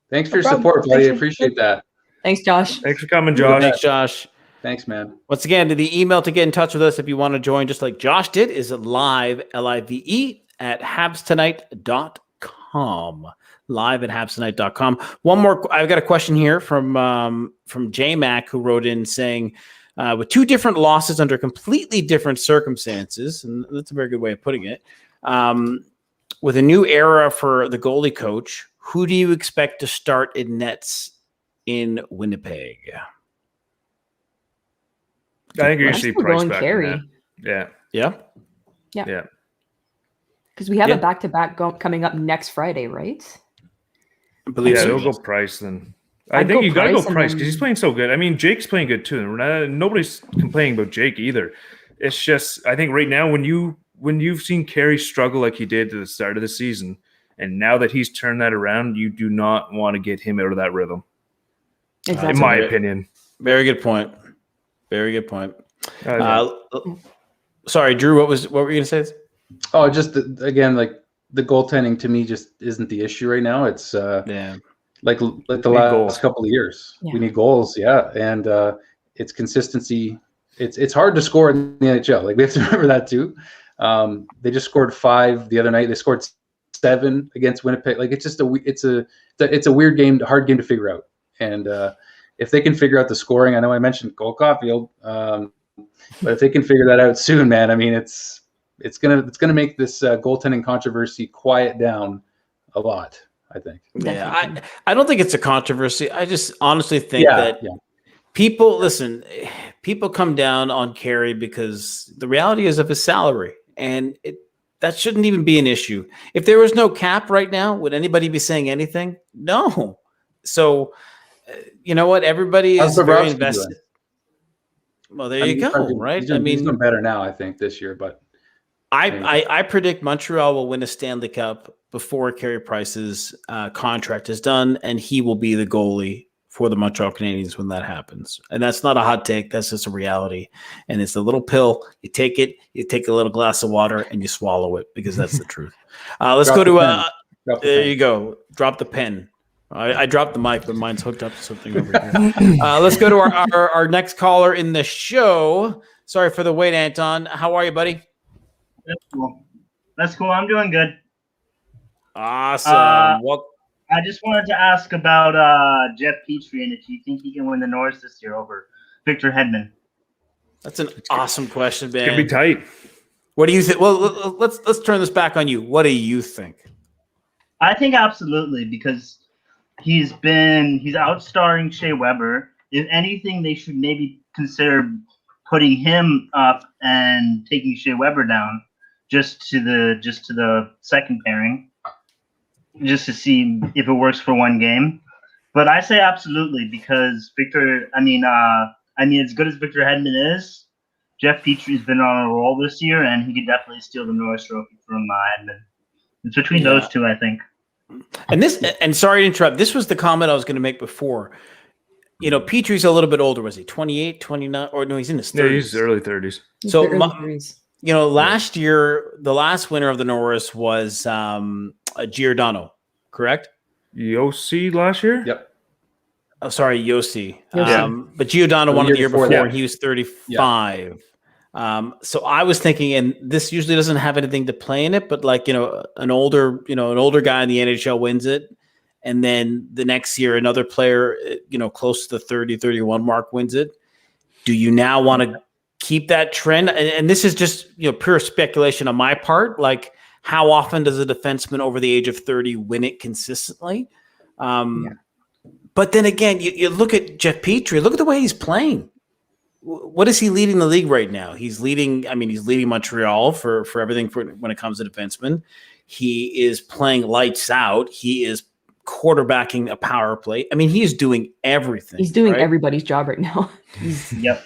Thanks for your support, buddy. I appreciate that. Than's, Josh. Thanks for coming, Josh. Thanks, Josh. Thanks, man. Once again, the email to get in touch with us if you want to join, just like Josh did, is live, Live, at habstonight.com. Live at habstonight.com. One more. I've got a question here from J Mac, who wrote in saying, with 2 different losses under completely different circumstances, and that's a very good way of putting it. With a new era for the goalie coach, who do you expect to start in nets in Winnipeg? I think you're I'm going to see still Price going back. Carey. Yeah. Yeah. Yeah. Because we have a back-to-back coming up next Friday, right? I believe so. They'll go Price then. I I'd think go you got to go Price and Price then- because he's playing so good. I mean, Jake's playing good too. Nobody's complaining about Jake either. It's just I think right now when you've seen Carey struggle like he did at the start of the season, and now that he's turned that around, you do not want to get him out of that rhythm. Exactly. In my opinion. Very good point. Very good point. Sorry, Drew. What were you going to say? Oh, just again, like the goaltending to me just isn't the issue right now. It's like the last couple of years. Yeah. We need goals, and it's consistency. It's hard to score in the NHL. Like we have to remember that too. They just scored 5 the other night. They scored 7 against Winnipeg. Like it's just it's a weird game, hard game to figure out. And if they can figure out the scoring, I know I mentioned Cole Caufield, but if they can figure that out soon, man, I mean it's gonna make this goaltending controversy quiet down a lot. I think. Yeah, I don't think it's a controversy. I just honestly think that people come down on Carey because the reality is of his salary, and that shouldn't even be an issue. If there was no cap right now, would anybody be saying anything? No. So, you know what? Everybody is very invested. Well, there you go, right? He's doing better now, I think, this year. But I predict Montreal will win a Stanley Cup before Carey Price's contract is done, and he will be the goalie for the Montreal Canadiens when that happens. And that's not a hot take. That's just a reality. And it's a little pill. You take it, you take a little glass of water, and you swallow it because that's the truth. Let's go to there you go. Drop the pen. I dropped the mic, but mine's hooked up to something over here. Let's go to our next caller in the show. Sorry for the wait, Anton. How are you, buddy? That's cool. I'm doing good. Awesome. I just wanted to ask about Jeff Petry and if you think he can win the Norris this year over Victor Hedman. That's an awesome question, man. It's gonna be tight. What do you think? Well, let's turn this back on you. What do you think? I think absolutely because he's outstarring Shea Weber. If anything, they should maybe consider putting him up and taking Shea Weber down just to the second pairing, just to see if it works for one game. But I say absolutely because Victor. I mean, as good as Victor Hedman is, Jeff Petry's been on a roll this year, and he could definitely steal the Norris Trophy from Hedman. It's between those two, I think. And sorry to interrupt. This was the comment I was going to make before. You know, Petry's a little bit older. Was he 28, 29? Or no, he's in his 30s. Yeah, he's early 30s. So, you know, last year, the last winner of the Norris was Giordano, correct? Yossi last year? Yep. Oh, sorry, Yossi. But Giordano won the year before, and he was 35. So I was thinking, and this usually doesn't have anything to play in it, but like, an older guy in the NHL wins it. And then the next year, another player, close to the 30, 31 mark wins it. Do you now want to keep that trend? And this is just, pure speculation on my part. Like, how often does a defenseman over the age of 30 win it consistently? But then again, you look at Jeff Petry, look at the way he's playing. What is he leading the league right now? He's leading Montreal for everything when it comes to defensemen. He is playing lights out. He is quarterbacking a power play. I mean, he is doing everything. He's doing everybody's job right now.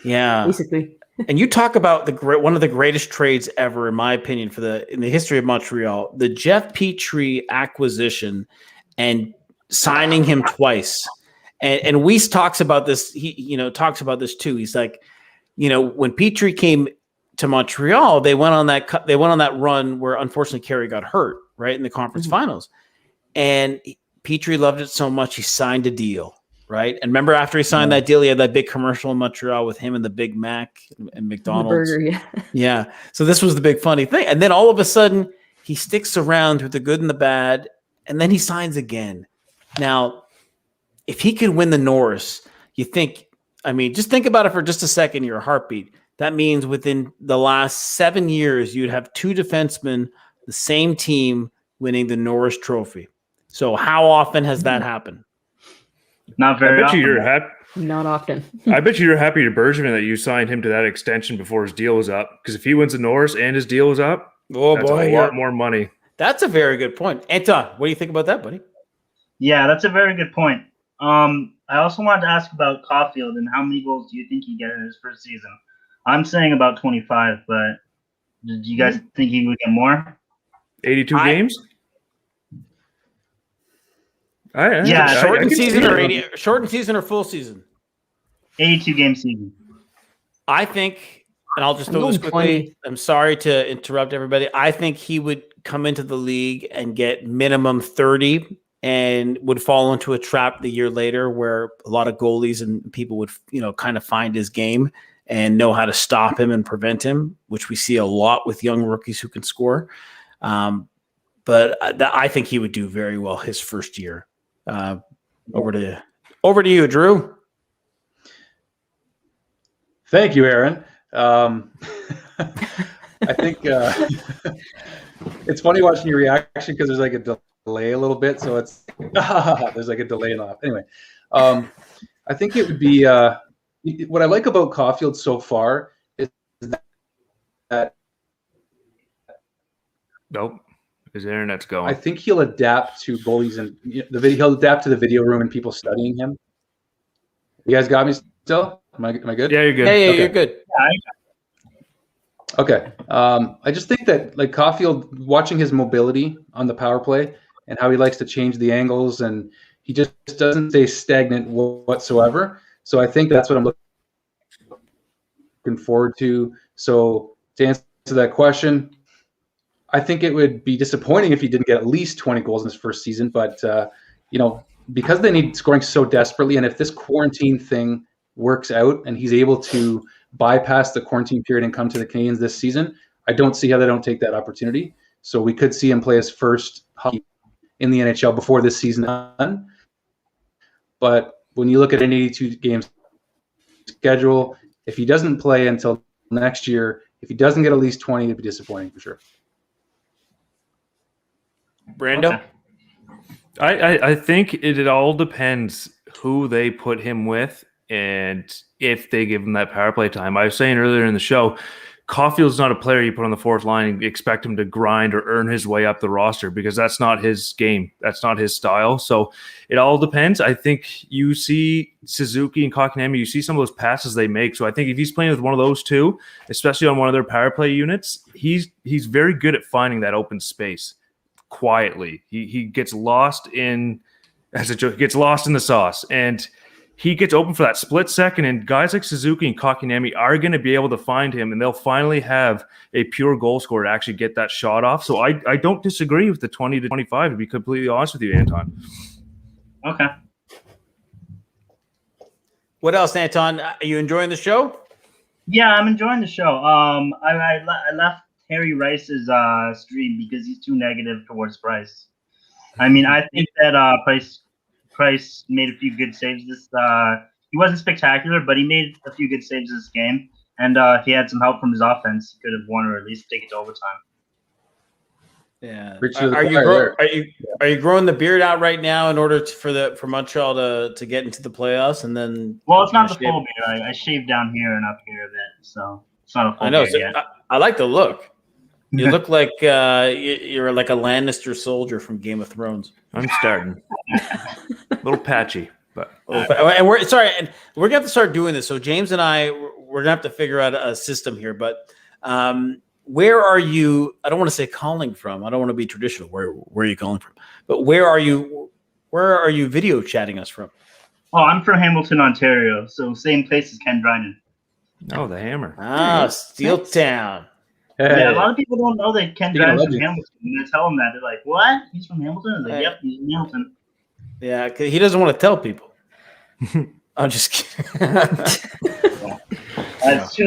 Yeah. Basically. And you talk about one of the greatest trades ever, in my opinion, in the history of Montreal, the Jeff Petry acquisition and signing him twice. And Weiss talks about this. He talks about this too. He's like, when Petry came to Montreal, they went on that run where unfortunately Carey got hurt right in the conference finals, and Petry loved it so much he signed a deal. Right. And remember, after he signed that deal, he had that big commercial in Montreal with him and the Big Mac and McDonald's. The burger, yeah. So this was the big funny thing. And then all of a sudden he sticks around through the good and the bad. And then he signs again. Now, if he could win the Norris, you think I mean, just think about it for just a second, your heartbeat. That means within the last 7 years, you'd have 2 defensemen, the same team, winning the Norris Trophy. So how often has that happened? Not very often. Not often. I bet you're happy to Bergevin that you signed him to that extension before his deal was up. Because if he wins the Norris and his deal was up, that's a lot more money. That's a very good point. Anton, what do you think about that, buddy? Yeah, that's a very good point. I also wanted to ask about Caufield and how many goals do you think he get in his first season? I'm saying about 25, but do you guys think he would get more? 82 games? Shortened season or full season? 82 game season. I think, and I'll just throw this quickly. I'm sorry to interrupt everybody. I think he would come into the league and get minimum 30 and would fall into a trap the year later where a lot of goalies and people would, kind of find his game and know how to stop him and prevent him, which we see a lot with young rookies who can score. But I think he would do very well his first year. Over to you, Drew. Thank you, Aaron. I think it's funny watching your reaction because there's like a delay a little bit, so it's there's like a delay in off. Anyway, I think it would be what I like about Caufield so far is that nope. His internet's going. I think he'll adapt to goalies and he'll adapt to the video room and people studying him. You guys got me still? Am I good? Yeah, you're good. Yeah, you're good. Okay. I just think that like Caufield, watching his mobility on the power play and how he likes to change the angles, and he just doesn't stay stagnant whatsoever. So I think that's what I'm looking forward to. So to answer that question, I think it would be disappointing if he didn't get at least 20 goals in his first season. But, because they need scoring so desperately, and if this quarantine thing works out and he's able to bypass the quarantine period and come to the Canadiens this season, I don't see how they don't take that opportunity. So we could see him play his first hockey in the NHL before this season done. But when you look at an 82 game schedule, if he doesn't play until next year, if he doesn't get at least 20, it'd be disappointing for sure. Brando? Okay. I think it all depends who they put him with and if they give him that power play time. I was saying earlier in the show, Caufield's not a player you put on the fourth line and expect him to grind or earn his way up the roster because that's not his game. That's not his style. So it all depends. I think you see Suzuki and Kotkaniemi, you see some of those passes they make. So I think if he's playing with one of those two, especially on one of their power play units, he's very good at finding that open space quietly. He gets lost in the sauce, and he gets open for that split second, and guys like Suzuki and Kotkaniemi are going to be able to find him, and they'll finally have a pure goal scorer to actually get that shot off. So I don't disagree with the 20 to 25, to be completely honest with you, Anton. Okay. What else, Anton? Are you enjoying the show? Yeah, I'm enjoying the show. I left Carey Price's stream because he's too negative towards Price. I mean, I think that Price made a few good saves he wasn't spectacular, but he made a few good saves this game. And if he had some help from his offense, he could have won or at least take it to overtime. Yeah. Are you growing the beard out right now in order for Montreal to get into the playoffs and then? Well, it's not the full beard. I shaved down here and up here a bit, so it's not a full beard yet. I like the look. You look like you're like a Lannister soldier from Game of Thrones. I'm starting. A little patchy, but and we're gonna have to start doing this. So James and we're gonna have to figure out a system here. But where are you? I don't want to say calling from. I don't want to be traditional. Where are you calling from? But where are you video chatting us from? Oh, I'm from Hamilton, Ontario. So same place as Ken Dryden. Oh, the Hammer. Steeltown. Hey. Yeah, a lot of people don't know that Ken Dryden's from Hamilton. When I tell them that, they're like, "What? He's from Hamilton?" I'm like, "Yep, he's from Hamilton." Yeah, cause he doesn't want to tell people. I'm just kidding.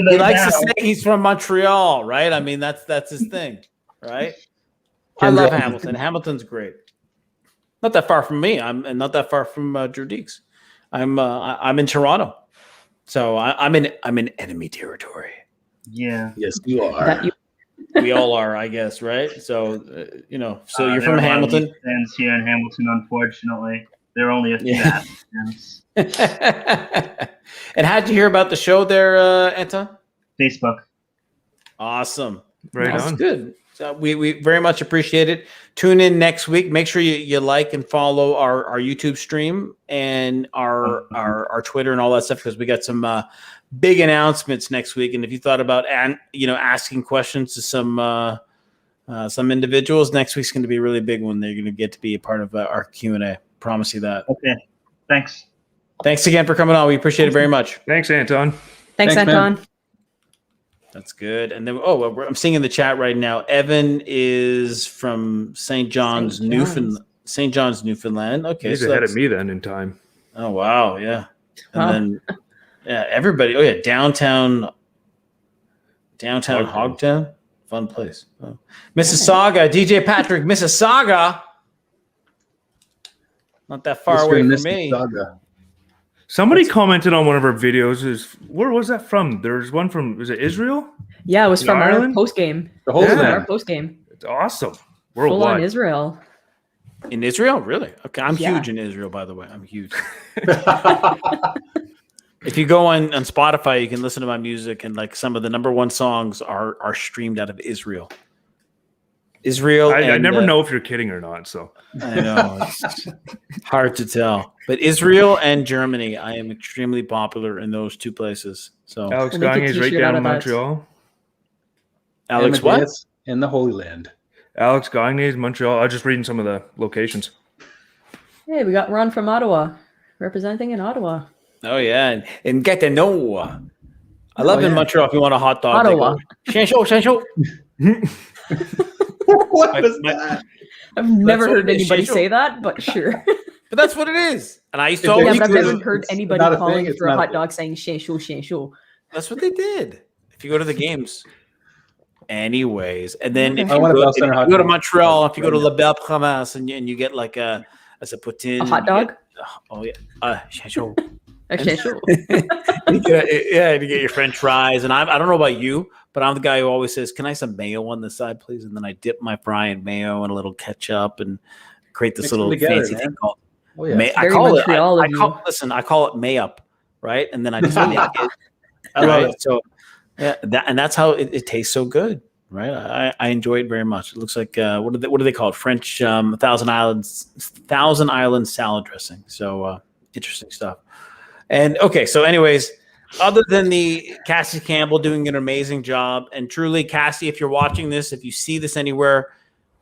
He likes to say he's from Montreal, right? I mean, that's his thing, right? I love Hamilton. Hamilton's great. Not that far from me. I'm not that far from Drew Deeks. I'm in Toronto. So I'm in enemy territory. Yeah. Yes, you are. We all are, I guess, right? So so you're there from are a lot of Hamilton. Leafs fans here in Hamilton, unfortunately. There are only a few Yeah. Habs fans. And how'd you hear about the show there, Anton? Facebook. Awesome. Right That's on. good. So we very much appreciate it. Tune in next week. Make sure you like and follow our YouTube stream and our Twitter and all that stuff, because we got some big announcements next week. And if you thought about asking questions to some individuals, next week's going to be a really big one. They're going to get to be a part of our Q&A. Promise you that. Okay. Thanks. Thanks again for coming on. We appreciate it very much. Thanks, Anton. Thanks, Anton. man. That's good. And then, I'm seeing in the chat right now, Evan is from St. John's, Newfoundland. St. John's, Newfoundland. Okay. He's ahead of me then in time. Oh, wow. Yeah. And then, everybody. Oh, yeah. Downtown Hogtown. Fun place. Oh. Mississauga. DJ Patrick, Mississauga. Not that far away from me. Somebody commented on one of our videos. Where was that from? There's one from, is it Israel? Yeah, it was from Ireland? our post game. The whole Our post game. It's awesome. Full on Worldwide. Israel. In Israel? Really? Okay. I'm Yeah. huge in Israel, by the way. I'm huge. If you go on Spotify, you can listen to my music, and like some of the #1 songs are streamed out of Israel. I never know if you're kidding or not. So I know it's hard to tell, but Israel and Germany, I am extremely popular in those two places. So Alex Gagne is right down in Montreal. Alex, what? In the Holy Land. Alex Gagne is Montreal. I was just reading some of the locations. Hey, we got Ron from Ottawa, representing in Ottawa. Oh yeah, and get to know. I love in Montreal. If you want a hot dog, Ottawa. Shancho. What was that? I've never what heard it is, anybody Shancho. say that, but sure. But that's what it is. And I used to Yeah, always but I've do never it. heard anybody not a calling thing, it's for a not a hot thing. dog saying shancho. That's what they did. If you go to the games. Anyways, and then if I you want a go, Bell if Center you hot go to dog. Montreal, if you go to La Belle Province and you get like a poutine. A hot dog? Shancho. A shancho. You get your French fries, and I don't know about you, but I'm the guy who always says, "Can I have some mayo on the side, please?" And then I dip my fry in mayo and a little ketchup and create this Mix little them together, fancy man. thing called. Oh, yeah. I Very call Montreal it. of you. Listen, I call it Mayup, right? And then I just make it. I love Right? it. So that's how it tastes so good, right? I enjoy it very much. It looks like what do they call it? French Thousand Island salad dressing. So interesting stuff. And okay, so anyways, other than the Cassie Campbell doing an amazing job, and truly, Cassie, if you're watching this, if you see this anywhere,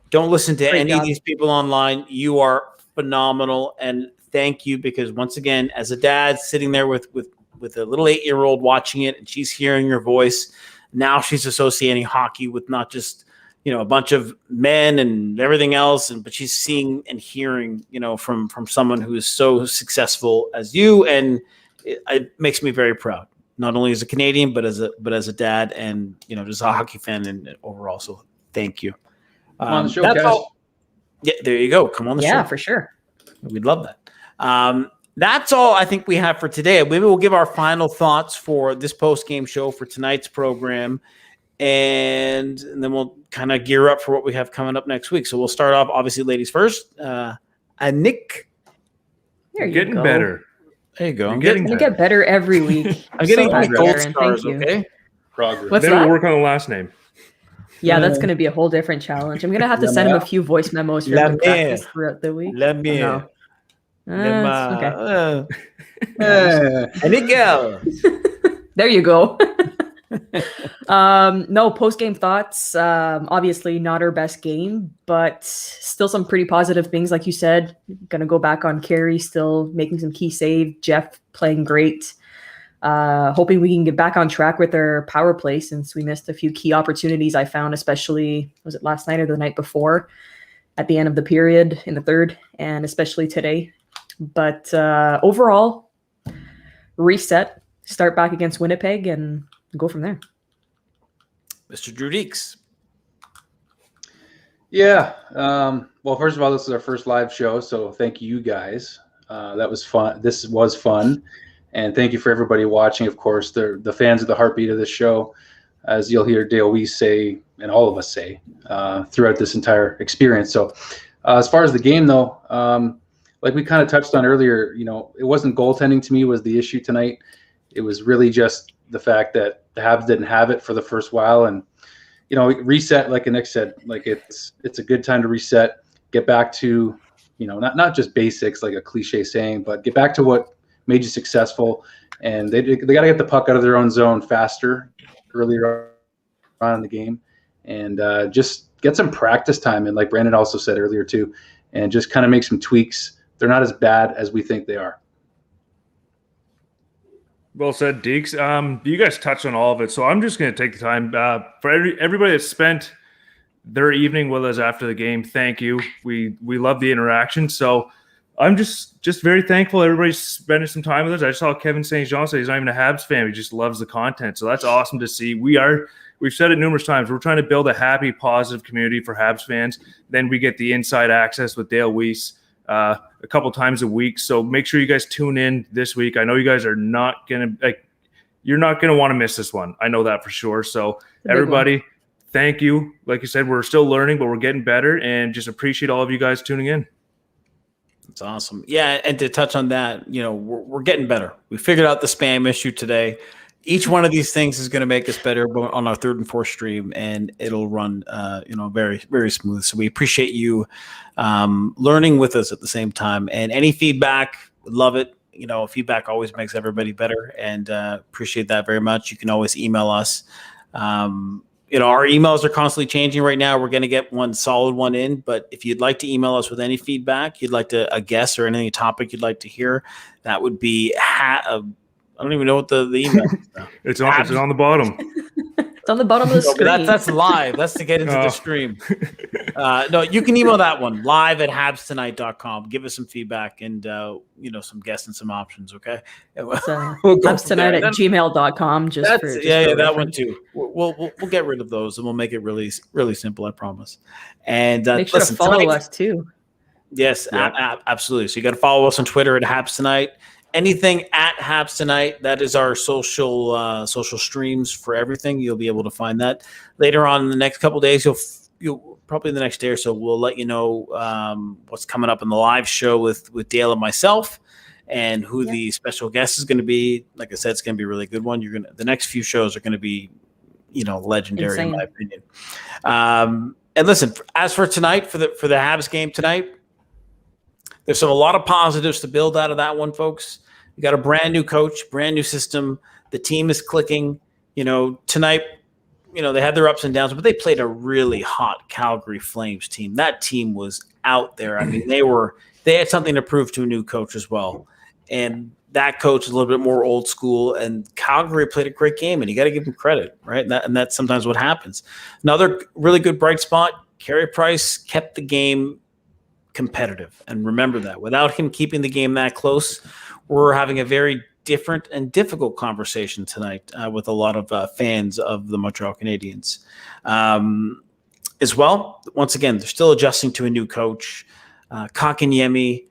don't listen to any of these people online. You are phenomenal, and thank you, because once again, as a dad sitting there with a little 8-year-old watching it, and she's hearing your voice, now she's associating hockey with not just a bunch of men and everything else, but she's seeing and hearing from someone who is so successful as you, and it makes me very proud, not only as a Canadian but as a dad, and just a hockey fan and overall. So thank you. Come on the show, That's Cass. all. Yeah, there you go. Come on the show. Yeah, for sure. We'd love that. That's all I think we have for today. Maybe we'll give our final thoughts for this post-game show for tonight's program, and then we'll kind of gear up for what we have coming up next week. So we'll start off, obviously, ladies first. Nick. There you Getting go. better. There you go. You're I'm getting You get better every week. I'm getting So my much, gold Aaron. stars, Thank you. okay? Progress. What's Then that? we'll work on the last name. Yeah, that's going to be a whole different challenge. I'm going to have to send him a few voice memos for him to practice throughout the week. La mer. No. It's okay. Miguel. There you go. No, post-game thoughts. Obviously not our best game, but still some pretty positive things. Like you said, going to go back on Carey, still making some key save. Jeff playing great. Hoping we can get back on track with our power play, since we missed a few key opportunities I found, especially, was it last night or the night before, at the end of the period in the third, and especially today. But overall, reset, start back against Winnipeg, and go from there. Mr. Drew Deeks. Yeah. Well, first of all, this is our first live show, so thank you guys. That was fun. This was fun. And thank you for everybody watching. Of course, the fans are the heartbeat of this show, as you'll hear Dale Weiss say, and all of us say, throughout this entire experience. So as far as the game, though, like we kind of touched on earlier, it wasn't goaltending to me was the issue tonight. It was really just the fact that the Habs didn't have it for the first while. And, reset, like Nick said, like it's a good time to reset, get back to, not just basics, like a cliche saying, but get back to what made you successful. And they got to get the puck out of their own zone faster earlier on in the game, and just get some practice time. And like Brandon also said earlier too, and just kind of make some tweaks. They're not as bad as we think they are. Well said, Deeks. You guys touched on all of it, so I'm just going to take the time for everybody that spent their evening with us after the game. Thank you. We love the interaction. So I'm just very thankful everybody's spending some time with us. I saw Kevin St. Jean say he's not even a Habs fan. He just loves the content. So that's awesome to see. We've said it numerous times. We're trying to build a happy, positive community for Habs fans. Then we get the inside access with Dale Weiss a couple times a week. So make sure you guys tune in this week. I know you guys are not going to you're not going to want to miss this one. I know that for sure. So everybody, thank you. Like you said, we're still learning, but we're getting better, and just appreciate all of you guys tuning in. That's awesome. Yeah, and to touch on that, we're getting better. We figured out the spam issue today. Each one of these things is going to make us better on our third and fourth stream, and it'll run, very, very smooth. So we appreciate you learning with us at the same time. And any feedback, love it. Feedback always makes everybody better, and appreciate that very much. You can always email us. Our emails are constantly changing right now. We're going to get one solid one in, but if you'd like to email us with any feedback, you'd like to a guest or any topic you'd like to hear, that would be I don't even know what the email is now. It's on the bottom. It's on the bottom of the screen. That's live. That's to get into the stream. No, you can email that one, live@habstonight.com. Give us some feedback and, some guests and some options, okay? habstonight@gmail.com. That one too. We'll get rid of those, and we'll make it really, really simple, I promise. And make sure to follow us too. Yes, absolutely. So you got to follow us on Twitter at Habs Tonight. Anything at Habs Tonight, that is our social streams for everything. You'll be able to find that later on in the next couple of days. You'll probably the next day or so, we'll let you know what's coming up in the live show with Dale and myself, and who the special guest is going to be. Like I said, it's going to be a really good one. The next few shows are going to be, legendary. Insane. In my opinion. And listen, as for tonight, for the Habs game tonight, there's a lot of positives to build out of that one, folks. You got a brand new coach, brand new system. The team is clicking. Tonight, they had their ups and downs, but they played a really hot Calgary Flames team. That team was out there. I mean, they had something to prove to a new coach as well. And that coach is a little bit more old school, and Calgary played a great game, and you got to give them credit, right? And that's sometimes what happens. Another really good bright spot, Carey Price kept the game competitive. And remember that. Without him keeping the game that close, we're having a very different and difficult conversation tonight with a lot of fans of the Montreal Canadiens. As well, once again, they're still adjusting to a new coach. Kotkaniemi,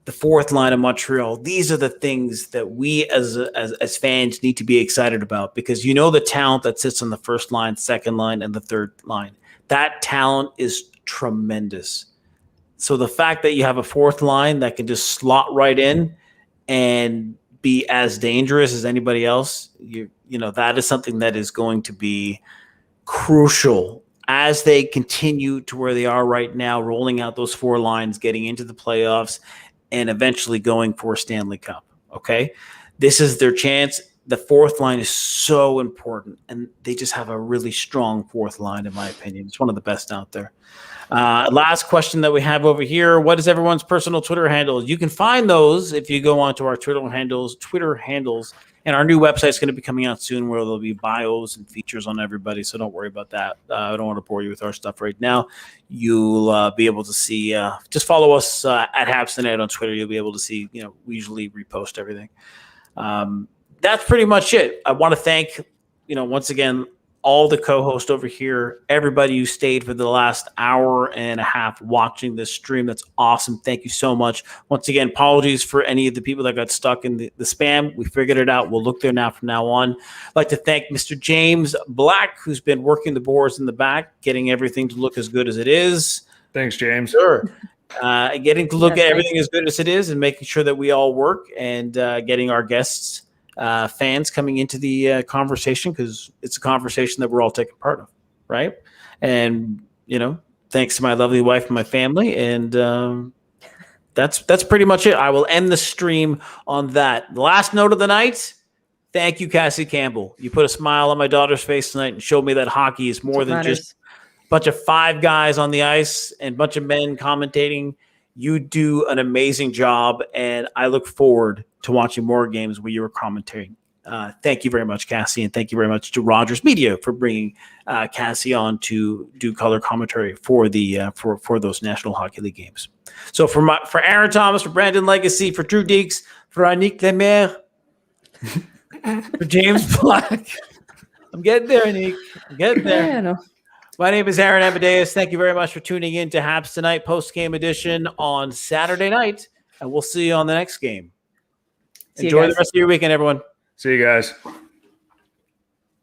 the fourth line of Montreal. These are the things that we as fans need to be excited about, because the talent that sits on the first line, second line, and the third line. That talent is tremendous. So the fact that you have a fourth line that can just slot right in and be as dangerous as anybody else, that is something that is going to be crucial as they continue to where they are right now, rolling out those four lines, getting into the playoffs, and eventually going for a Stanley Cup. Okay, this is their chance. The fourth line is so important, and they just have a really strong fourth line, in my opinion. It's one of the best out there. Last question that we have over here. What is everyone's personal Twitter handles? You can find those if you go onto our Twitter handles, and our new website is going to be coming out soon, where there'll be bios and features on everybody. So don't worry about that. I don't want to bore you with our stuff right now. You'll be able to see, just follow us at Habs Tonight on Twitter. You'll be able to see, we usually repost everything. That's pretty much it. I want to thank, once again, all the co-hosts over here, everybody who stayed for the last hour and a half watching this stream. That's awesome. Thank you so much. Once again, apologies for any of the people that got stuck in the spam. We figured it out. We'll look there now from now on. I'd like to thank Mr. James Black, who's been working the boards in the back, getting everything to look as good as it is. Thanks, James. Sure. Getting to look at everything as good as it is and making sure that we all work and getting our guests, fans coming into the conversation, because it's a conversation that we're all taking part of, right? And, thanks to my lovely wife and my family. And that's pretty much it. I will end the stream on that. The last note of the night, thank you, Cassie Campbell. You put a smile on my daughter's face tonight and showed me that hockey is more than just a bunch of 5 guys on the ice and a bunch of men commentating. You do an amazing job, and I look forward to watching more games where you were commentating. Thank you very much, Cassie, and thank you very much to Rogers Media for bringing Cassie on to do color commentary for the for those National Hockey League games. So for Aaron Thomas, for Brandon Legacy, for Drew Deeks, for Annick Lemaire, for James Black, I'm getting there, Annick. I'm getting there. Yeah, I know. My name is Aaron Amadeus. Thank you very much for tuning in to Habs Tonight post-game edition on Saturday night, and we'll see you on the next game. Enjoy the rest of your weekend, everyone. See you guys.